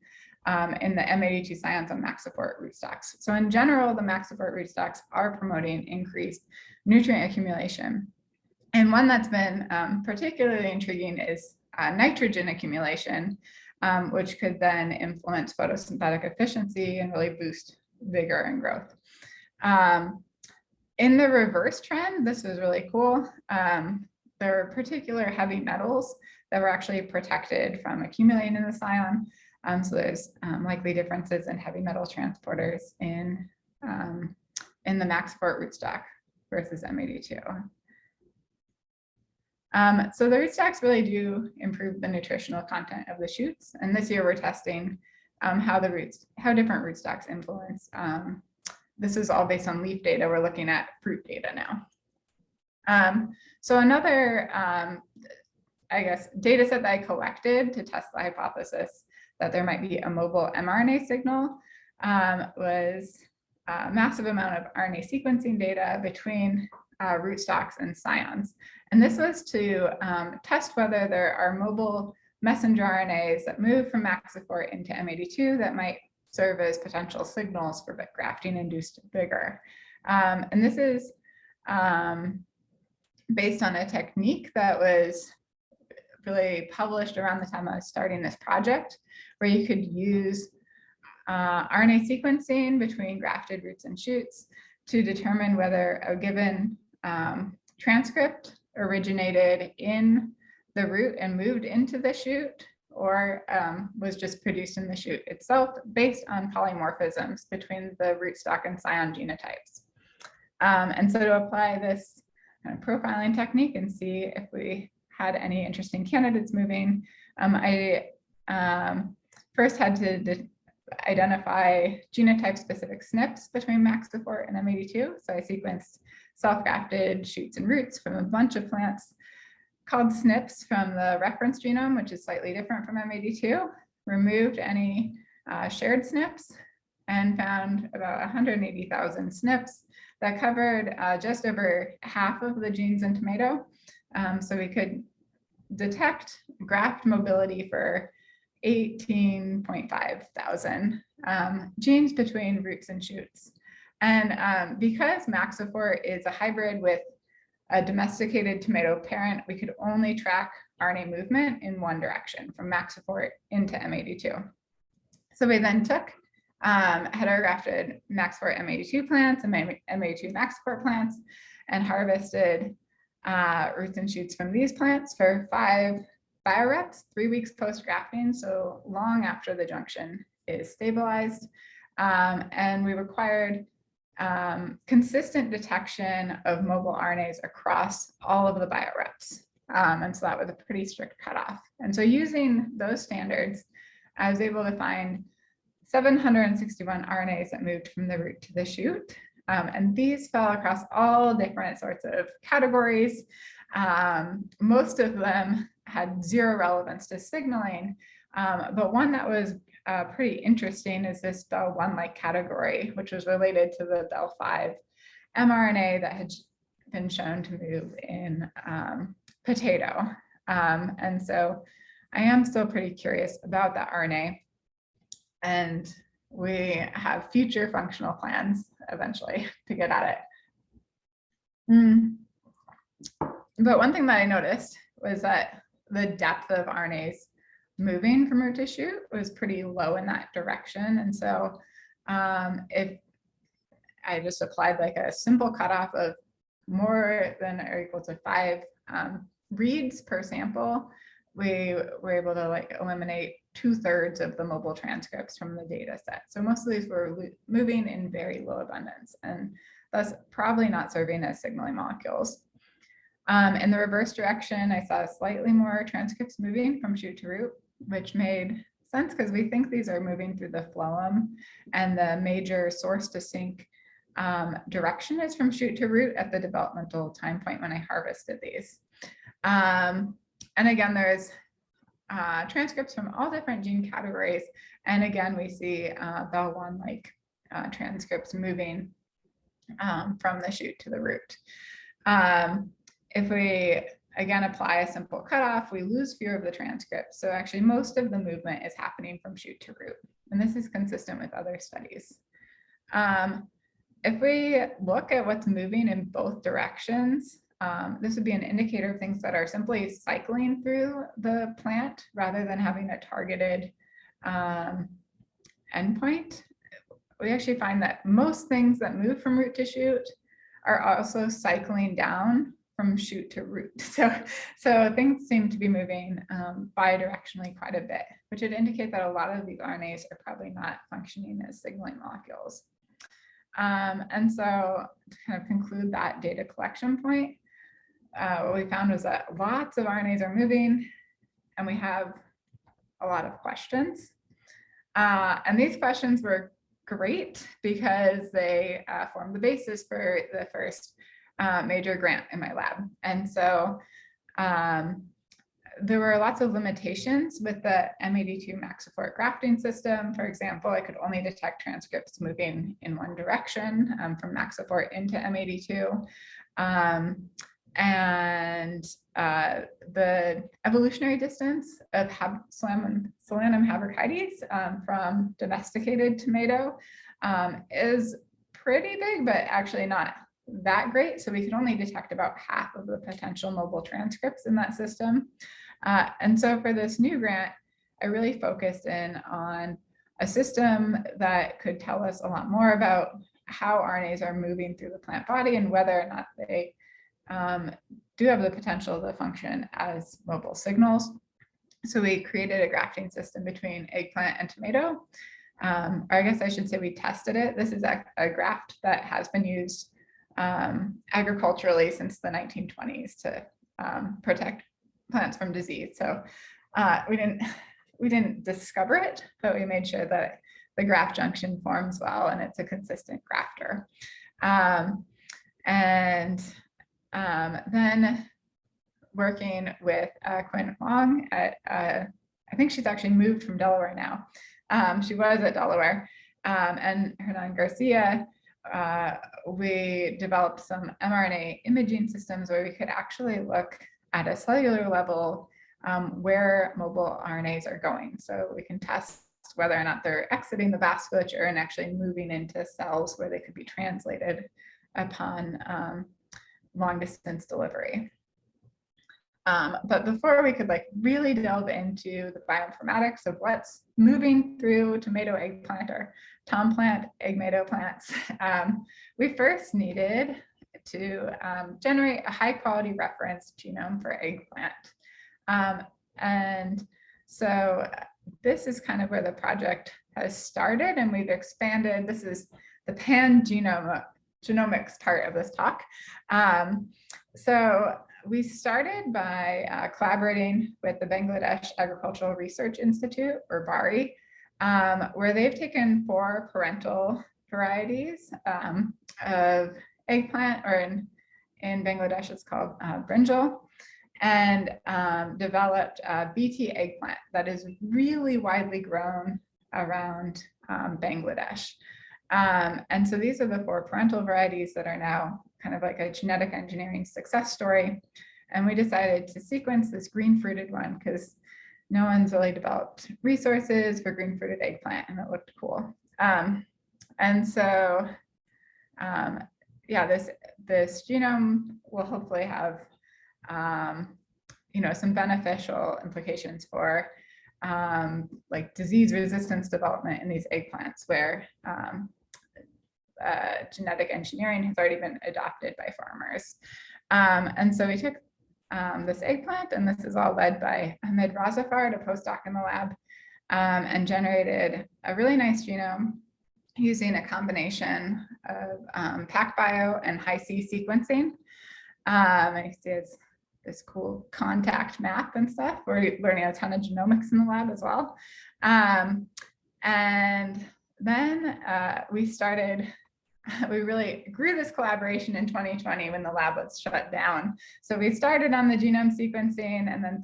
in the M82 scions on Maxifor rootstocks. So in general, the Maxifor rootstocks are promoting increased nutrient accumulation. And one that's been particularly intriguing is nitrogen accumulation, which could then influence photosynthetic efficiency and really boost vigor and growth. In the reverse trend, this was really cool. There were particular heavy metals that were actually protected from accumulating in the scion. So there's likely differences in heavy metal transporters in the Maxifor rootstock versus M82. So the rootstocks really do improve the nutritional content of the shoots. And this year we're testing how different rootstocks influence. This is all based on leaf data. We're looking at fruit data now. So another, I guess, data set that I collected to test the hypothesis that there might be a mobile mRNA signal was a massive amount of RNA sequencing data between rootstocks and scions. And this was to test whether there are mobile messenger RNAs that move from Maxifor into M82 that might serve as potential signals for grafting-induced vigor. And this is based on a technique that was really published around the time I was starting this project, where you could use RNA sequencing between grafted roots and shoots to determine whether a given transcript originated in the root and moved into the shoot, or was just produced in the shoot itself based on polymorphisms between the rootstock and scion genotypes. And so to apply this kind of profiling technique and see if we had any interesting candidates moving. I first had to identify genotype-specific SNPs between MAX4 and M82. So I sequenced self-grafted shoots and roots from a bunch of plants called SNPs from the reference genome, which is slightly different from M82, removed any shared SNPs, and found about 180,000 SNPs that covered just over half of the genes in tomato. So we could detect graft mobility for 18.5 thousand genes between roots and shoots. And because MAX4 is a hybrid with a domesticated tomato parent, we could only track RNA movement in one direction, from MAX4 into M82. So we then took heterografted MAX4 M82 plants and M82 MAX4 plants and harvested roots and shoots from these plants for 5 bioreps, 3 weeks post-grafting, so long after the junction is stabilized. And we required consistent detection of mobile RNAs across all of the bioreps. And so that was a pretty strict cutoff. And so using those standards, I was able to find 761 RNAs that moved from the root to the shoot. And these fell across all different sorts of categories. Most of them had zero relevance to signaling, but one that was pretty interesting is this BEL1-like category, which was related to the BEL5 mRNA that had been shown to move in potato. And so I am still pretty curious about that RNA, and we have future functional plans eventually to get at it. But one thing that I noticed was that the depth of RNAs moving from root to shoot was pretty low in that direction. And so if I just applied like a simple cutoff of more than or equal to 5 reads per sample, we were able to like eliminate 2/3 of the mobile transcripts from the data set. So most of these were moving in very low abundance and thus probably not serving as signaling molecules. In the reverse direction, I saw slightly more transcripts moving from shoot to root, which made sense because we think these are moving through the phloem, and the major source to sink direction is from shoot to root at the developmental time point when I harvested these. And again, there's transcripts from all different gene categories. And again, we see BEL1-like transcripts moving from the shoot to the root. If we, again, apply a simple cutoff, we lose fewer of the transcripts. So actually most of the movement is happening from shoot to root. And this is consistent with other studies. If we look at what's moving in both directions, this would be an indicator of things that are simply cycling through the plant rather than having a targeted endpoint. We actually find that most things that move from root to shoot are also cycling down from shoot to root. So things seem to be moving bidirectionally quite a bit, which would indicate that a lot of these RNAs are probably not functioning as signaling molecules. And so to kind of conclude that data collection point, what we found was that lots of RNAs are moving and we have a lot of questions. And these questions were great because they formed the basis for the first major grant in my lab. And so there were lots of limitations with the M82 MAX4 grafting system. For example, I could only detect transcripts moving in one direction from MAX4 into M82. And the evolutionary distance of Solanum haverchides from domesticated tomato is pretty big, but actually not that great. So we could only detect about half of the potential mobile transcripts in that system. And so for this new grant, I really focused in on a system that could tell us a lot more about how RNAs are moving through the plant body and whether or not they do have the potential to function as mobile signals. So we created a grafting system between eggplant and tomato. Or I guess I should say we tested it. This is a graft that has been used agriculturally since the 1920s to protect plants from disease. So we didn't discover it, but we made sure that the graft junction forms well and it's a consistent grafter. Then working with Quinn Huang at, I think she's actually moved from Delaware now. She was at Delaware, and Hernan Garcia, we developed some mRNA imaging systems where we could actually look at a cellular level where mobile RNAs are going. So we can test whether or not they're exiting the vasculature and actually moving into cells where they could be translated upon long distance delivery. But before we could really delve into the bioinformatics of what's moving through tomato eggplant or tom plant, eggmato plants, we first needed to generate a high quality reference genome for eggplant. And so this is kind of where the project has started, and we've expanded. This is the pan-genome genomics part of this talk. So we started by collaborating with the Bangladesh Agricultural Research Institute, or BARI, where they've taken 4 parental varieties of eggplant, or in Bangladesh it's called brinjal, and developed a BT eggplant that is really widely grown around Bangladesh. And so these are the 4 parental varieties that are now kind of like a genetic engineering success story. And we decided to sequence this green fruited one because no one's really developed resources for green fruited eggplant, and it looked cool. And so, yeah, this genome will hopefully have, some beneficial implications for like disease resistance development in these eggplants where genetic engineering has already been adopted by farmers. And so we took this eggplant, and this is all led by Hamid Razafard, a postdoc in the lab, and generated a really nice genome using a combination of PacBio and Hi-C sequencing. And you can see it's this cool contact map and stuff. We're learning a ton of genomics in the lab as well. And then we really grew this collaboration in 2020 when the lab was shut down. So we started on the genome sequencing, and then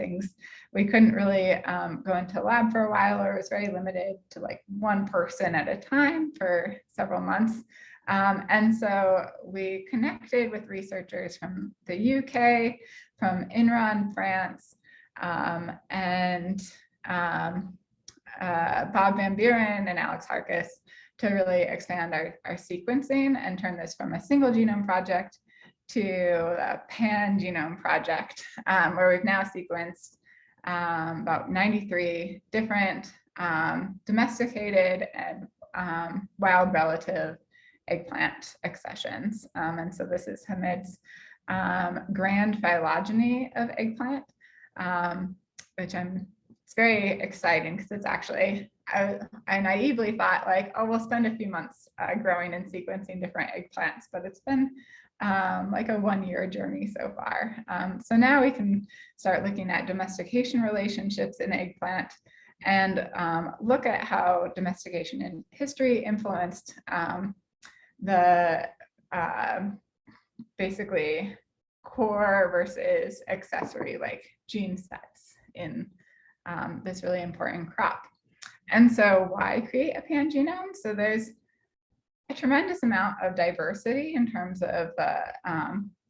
we couldn't really go into lab for a while, or it was very limited to like 1 person at a time for several months. And so we connected with researchers from the UK, from INRA in France, and Bob Van Buren and Alex Harkis, to really expand our sequencing and turn this from a single genome project to a pan-genome project, where we've now sequenced about 93 different domesticated and wild relative eggplant accessions. And so this is Hamid's grand phylogeny of eggplant, which it's very exciting because it's actually, I naively thought like, oh, we'll spend a few months growing and sequencing different eggplants, but it's been like a 1-year journey so far. So now we can start looking at domestication relationships in eggplant and look at how domestication in history influenced the basically core versus accessory like gene sets in this really important crop. And so why create a pan-genome? So there's a tremendous amount of diversity in terms of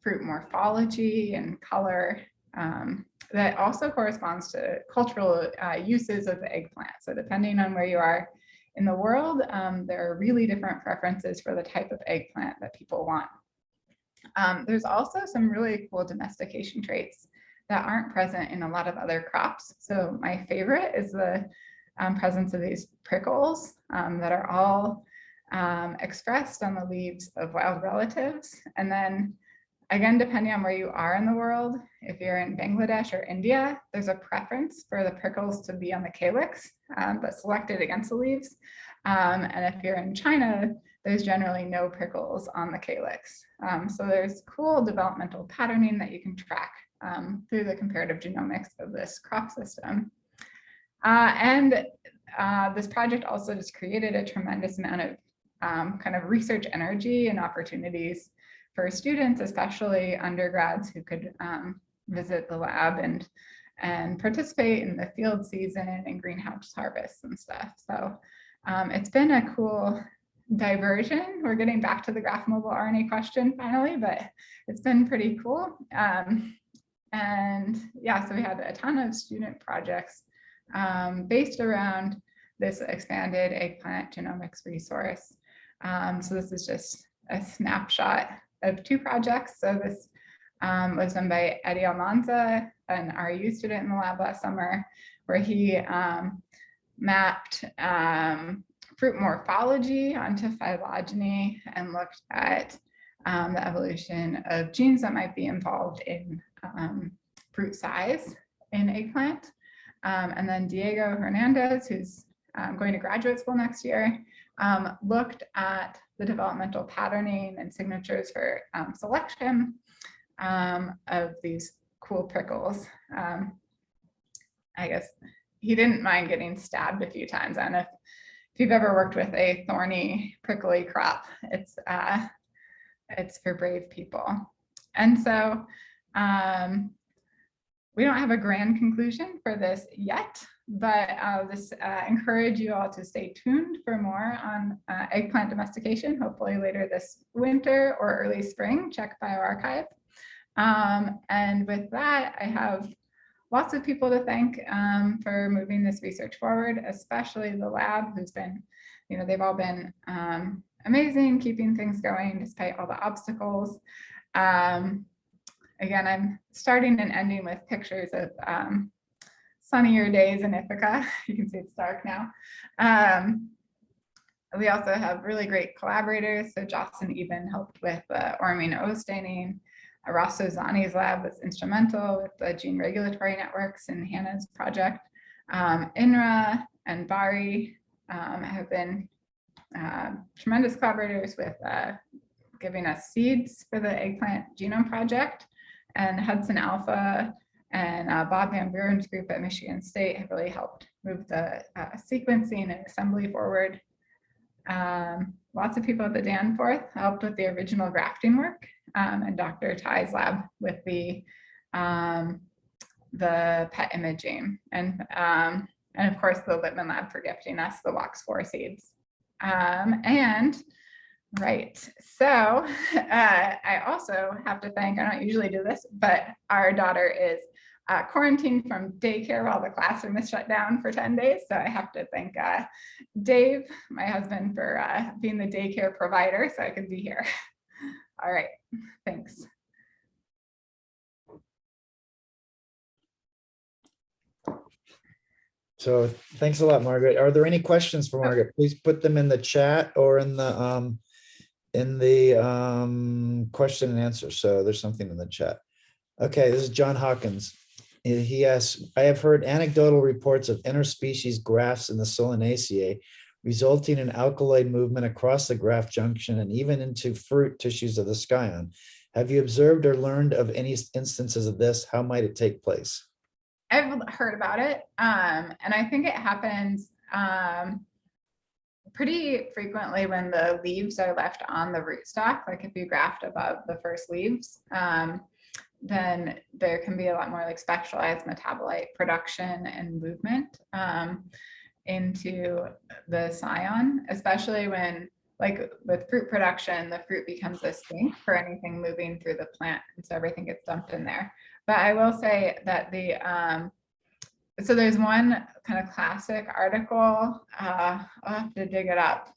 fruit morphology and color that also corresponds to cultural uses of the eggplant. So depending on where you are in the world, there are really different preferences for the type of eggplant that people want. There's also some really cool domestication traits that aren't present in a lot of other crops. So my favorite is the presence of these prickles that are all expressed on the leaves of wild relatives. And then Again, depending on where you are in the world, if you're in Bangladesh or India, there's a preference for the prickles to be on the calyx, but selected against the leaves. And if you're in China, there's generally no prickles on the calyx. So there's cool developmental patterning that you can track through the comparative genomics of this crop system. This project also just created a tremendous amount of kind of research energy and opportunities for students, especially undergrads who could visit the lab and participate in the field season and greenhouse harvests and stuff. So it's been a cool diversion. We're getting back to the graph mobile RNA question finally, but it's been pretty cool. And yeah, so we had a ton of student projects based around this expanded eggplant genomics resource. So this is just a snapshot of 2 projects. So this was done by Eddie Almanza, an RU student in the lab last summer, where he mapped fruit morphology onto phylogeny and looked at the evolution of genes that might be involved in fruit size in eggplant. And then Diego Hernandez, who's going to graduate school next year, looked at the developmental patterning and signatures for selection of these cool prickles. I guess he didn't mind getting stabbed a few times. I don't know if you've ever worked with a thorny, prickly crop. It's for brave people. And so we don't have a grand conclusion for this yet, but I'll just encourage you all to stay tuned for more on eggplant domestication, hopefully later this winter or early spring. Check bioRxiv. And with that, I have lots of people to thank for moving this research forward, especially the lab, who's been, they've all been amazing, keeping things going despite all the obstacles. Again, I'm starting and ending with pictures of sunnier days in Ithaca. You can see it's dark now. We also have really great collaborators. So Jocelyn Eben helped with Ormine O staining. Ross Ozani's lab was instrumental with the gene regulatory networks in Hannah's project. INRA and Bari have been tremendous collaborators with giving us seeds for the eggplant genome project. And Hudson Alpha and Bob Van Buren's group at Michigan State have really helped move the sequencing and assembly forward. Lots of people at the Danforth helped with the original grafting work, and Dr. Ty's lab with the PET imaging, and of course the Lippmann lab for gifting us the WOX4 seeds. Right, so I also have to thank, I don't usually do this, but our daughter is quarantined from daycare while the classroom is shut down for 10 days. So I have to thank Dave, my husband, for being the daycare provider so I can be here. All right, thanks. So thanks a lot, Margaret. Are there any questions for Margaret? Please put them in the chat or in the question and answer. So there's something in the chat. Okay, this is John Hawkins. He asks, I have heard anecdotal reports of interspecies grafts in the Solanaceae, resulting in alkaloid movement across the graft junction and even into fruit tissues of the scion. Have you observed or learned of any instances of this? How might it take place? I've heard about it, and I think it happens pretty frequently when the leaves are left on the rootstock. Like if you graft above the first leaves, then there can be a lot more like specialized metabolite production and movement into the scion, especially when, like with fruit production, the fruit becomes a sink for anything moving through the plant, and so everything gets dumped in there. But I will say that the so there's one kind of classic article, I'll have to dig it up,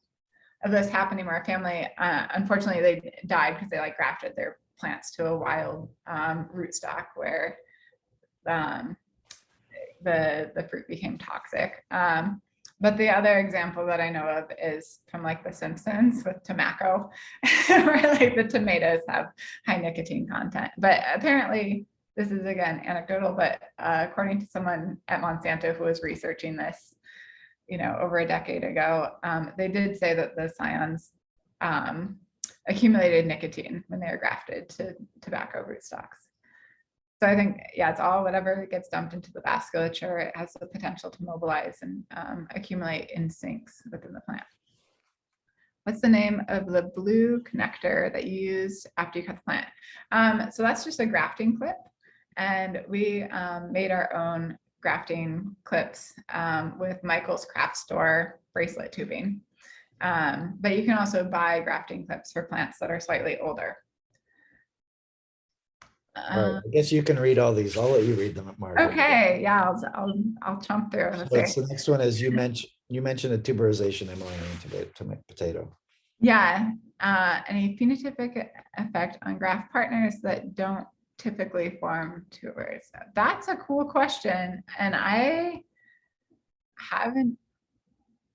of this happening where a family, unfortunately they died because they like grafted their plants to a wild rootstock where the fruit became toxic. But the other example that I know of is from like The Simpsons with tobacco, where like the tomatoes have high nicotine content. But apparently, this is again anecdotal, but according to someone at Monsanto who was researching this, over a decade ago, they did say that the scions accumulated nicotine when they were grafted to tobacco rootstocks. So I think, yeah, it's all whatever gets dumped into the vasculature, it has the potential to mobilize and accumulate in sinks within the plant. What's the name of the blue connector that you used after you cut the plant? So that's just a grafting clip. And we made our own grafting clips with Michael's Craft Store bracelet tubing. But you can also buy grafting clips for plants that are slightly older. All right, I guess you can read all these. I'll let you read them, Margaret. Okay, yeah, I'll jump through. So the next one is you mentioned a tuberization mRNA to make potato. Yeah, any phenotypic effect on graft partners that don't typically form tubers? That's a cool question, and I've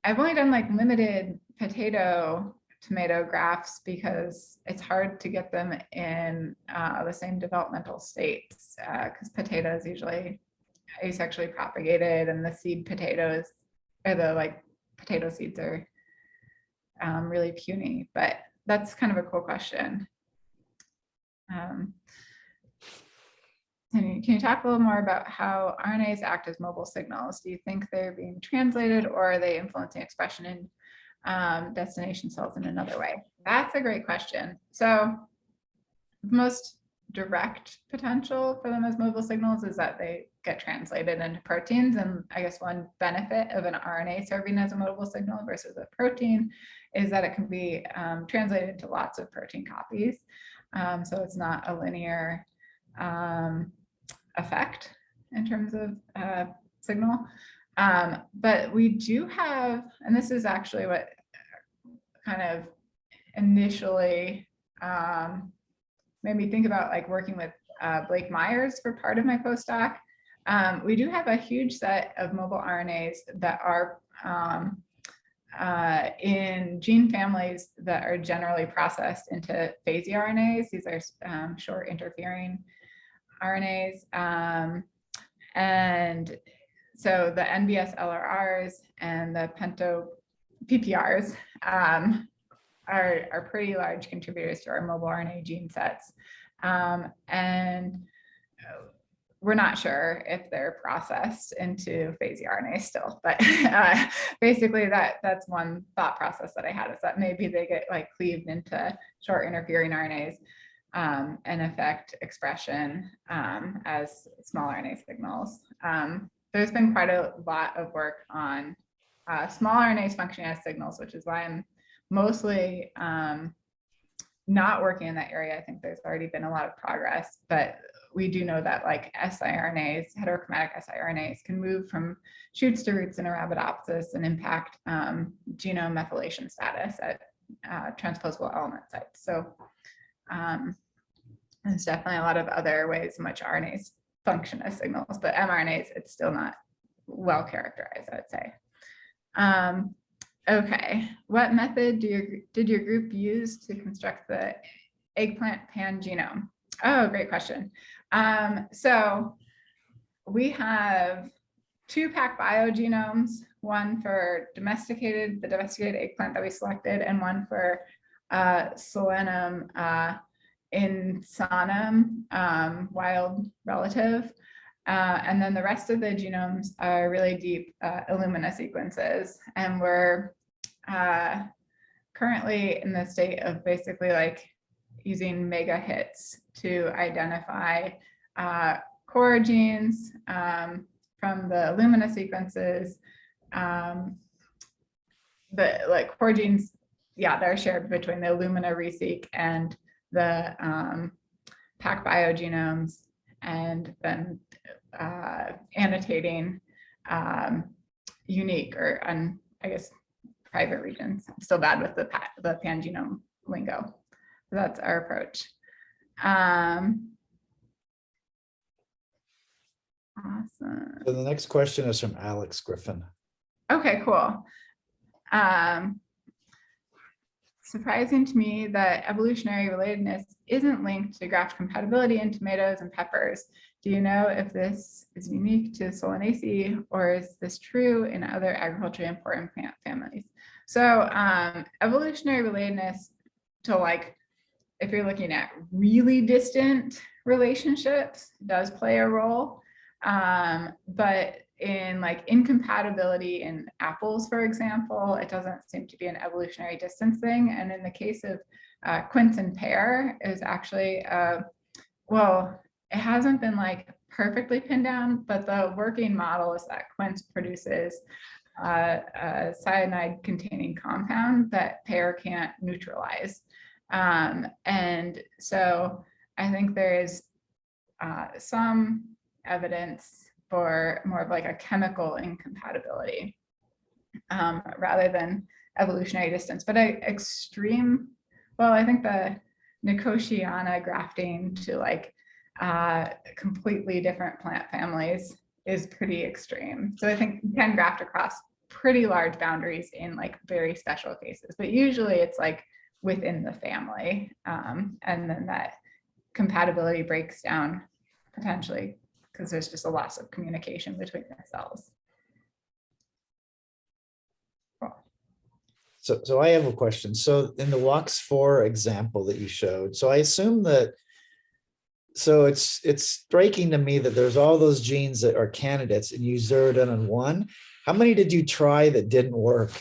only done like limited tomato grafts because it's hard to get them in the same developmental states because potatoes usually asexually propagated, and the seed potatoes or the like potato seeds are really puny. But that's kind of a cool question. Can you talk a little more about how RNAs act as mobile signals? Do you think they're being translated, or are they influencing expression in destination cells in another way? That's a great question. So the most direct potential for them as mobile signals is that they get translated into proteins. And I guess one benefit of an RNA serving as a mobile signal versus a protein is that it can be translated into lots of protein copies. So it's not a linear effect in terms of signal. But we do have, and this is actually what kind of initially made me think about like working with Blake Myers for part of my postdoc. We do have a huge set of mobile RNAs that are in gene families that are generally processed into phasey RNAs. These are short interfering RNAs. And so the NBS LRRs and the pento PPRs are pretty large contributors to our mobile RNA gene sets. And we're not sure if they're processed into phasey RNA still, but basically that's one thought process that I had, is that maybe they get like cleaved into short interfering RNAs and affect expression as small RNA signals. There's been quite a lot of work on small RNAs functioning as signals, which is why I'm mostly not working in that area. I think there's already been a lot of progress, but we do know that like siRNAs, heterochromatic siRNAs, can move from shoots to roots in Arabidopsis and impact genome methylation status at transposable element sites. So there's definitely a lot of other ways in which RNAs function as signals, but mRNAs, it's still not well characterized, I would say. Okay, what method did your group use to construct the eggplant pan-genome? Oh, great question. So we have 2 PacBio genomes, one for the domesticated eggplant that we selected, and one for Solanum insanum, wild relative. And then the rest of the genomes are really deep Illumina sequences. And we're currently in the state of basically like using mega hits to identify core genes from the Illumina sequences. The like core genes, yeah, they're shared between the Illumina reseq and the PacBio genomes, and then annotating unique or I guess private regions. I'm still bad with the pan-genome lingo. So that's our approach. Awesome. So the next question is from Alex Griffin. Okay, cool. Surprising to me that evolutionary relatedness isn't linked to graft compatibility in tomatoes and peppers. Do you know if this is unique to Solanaceae, or is this true in other agriculturally important plant families? So evolutionary relatedness to, like, if you're looking at really distant relationships, does play a role. But in like incompatibility in apples, for example, it doesn't seem to be an evolutionary distance thing. And in the case of quince and pear, is actually, well, it hasn't been like perfectly pinned down, but the working model is that quince produces a cyanide containing compound that pear can't neutralize. And so I think there is some evidence for more of like a chemical incompatibility rather than evolutionary distance. But extreme, well, I think the Nicotiana grafting to like completely different plant families is pretty extreme. So I think you can graft across pretty large boundaries in like very special cases, but usually it's like within the family. And then that compatibility breaks down potentially because there's just a loss of communication between the cells. Cool. So I have a question. So in the WOX4 example that you showed, so I assume that, so it's striking to me that there's all those genes that are candidates and you zeroed in on one. How many did you try that didn't work?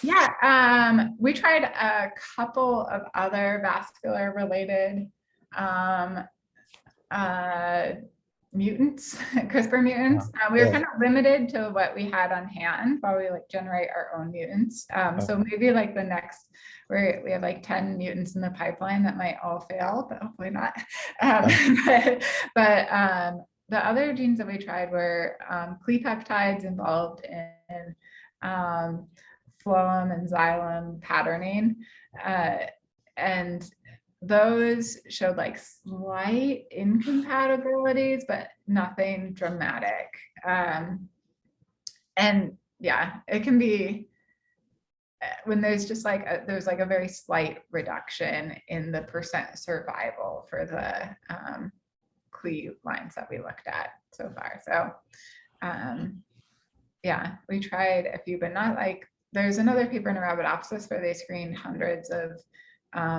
Yeah, we tried a couple of other vascular related mutants, CRISPR mutants. We were kind of limited to what we had on hand while we like generate our own mutants. So maybe like the next, we have like 10 mutants in the pipeline that might all fail, but hopefully not. But the other genes that we tried were clepeptides involved in phloem and xylem patterning. And those showed like slight incompatibilities, but nothing dramatic. And yeah, it can be when there's just like there's like a very slight reduction in the percent survival for the CLE lines that we looked at so far. So yeah, we tried a few, but not like, there's another paper in Arabidopsis where they screened hundreds of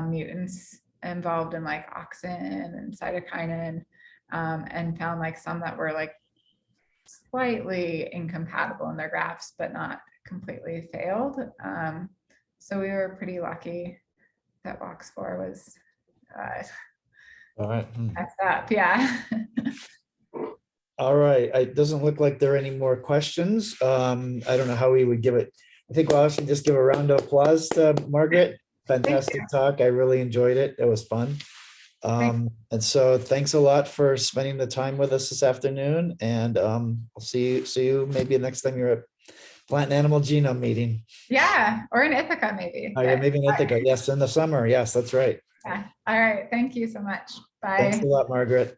mutants involved in like auxin and cytokinin, and found like some that were like slightly incompatible in their grafts, but not completely failed. So we were pretty lucky that WOX4 was All right. messed up. Yeah. All right. It doesn't look like there are any more questions. I don't know how we would give it. I think we'll actually just give a round of applause to Margaret. Fantastic talk. I really enjoyed it. It was fun. And so thanks a lot for spending the time with us this afternoon. And I'll see you maybe next time you're at Plant and Animal Genome Meeting. Yeah, or in Ithaca maybe. Oh, yeah, maybe in Ithaca. Yes, in the summer. Yes, that's right. Yeah. All right. Thank you so much. Bye. Thanks a lot, Margaret.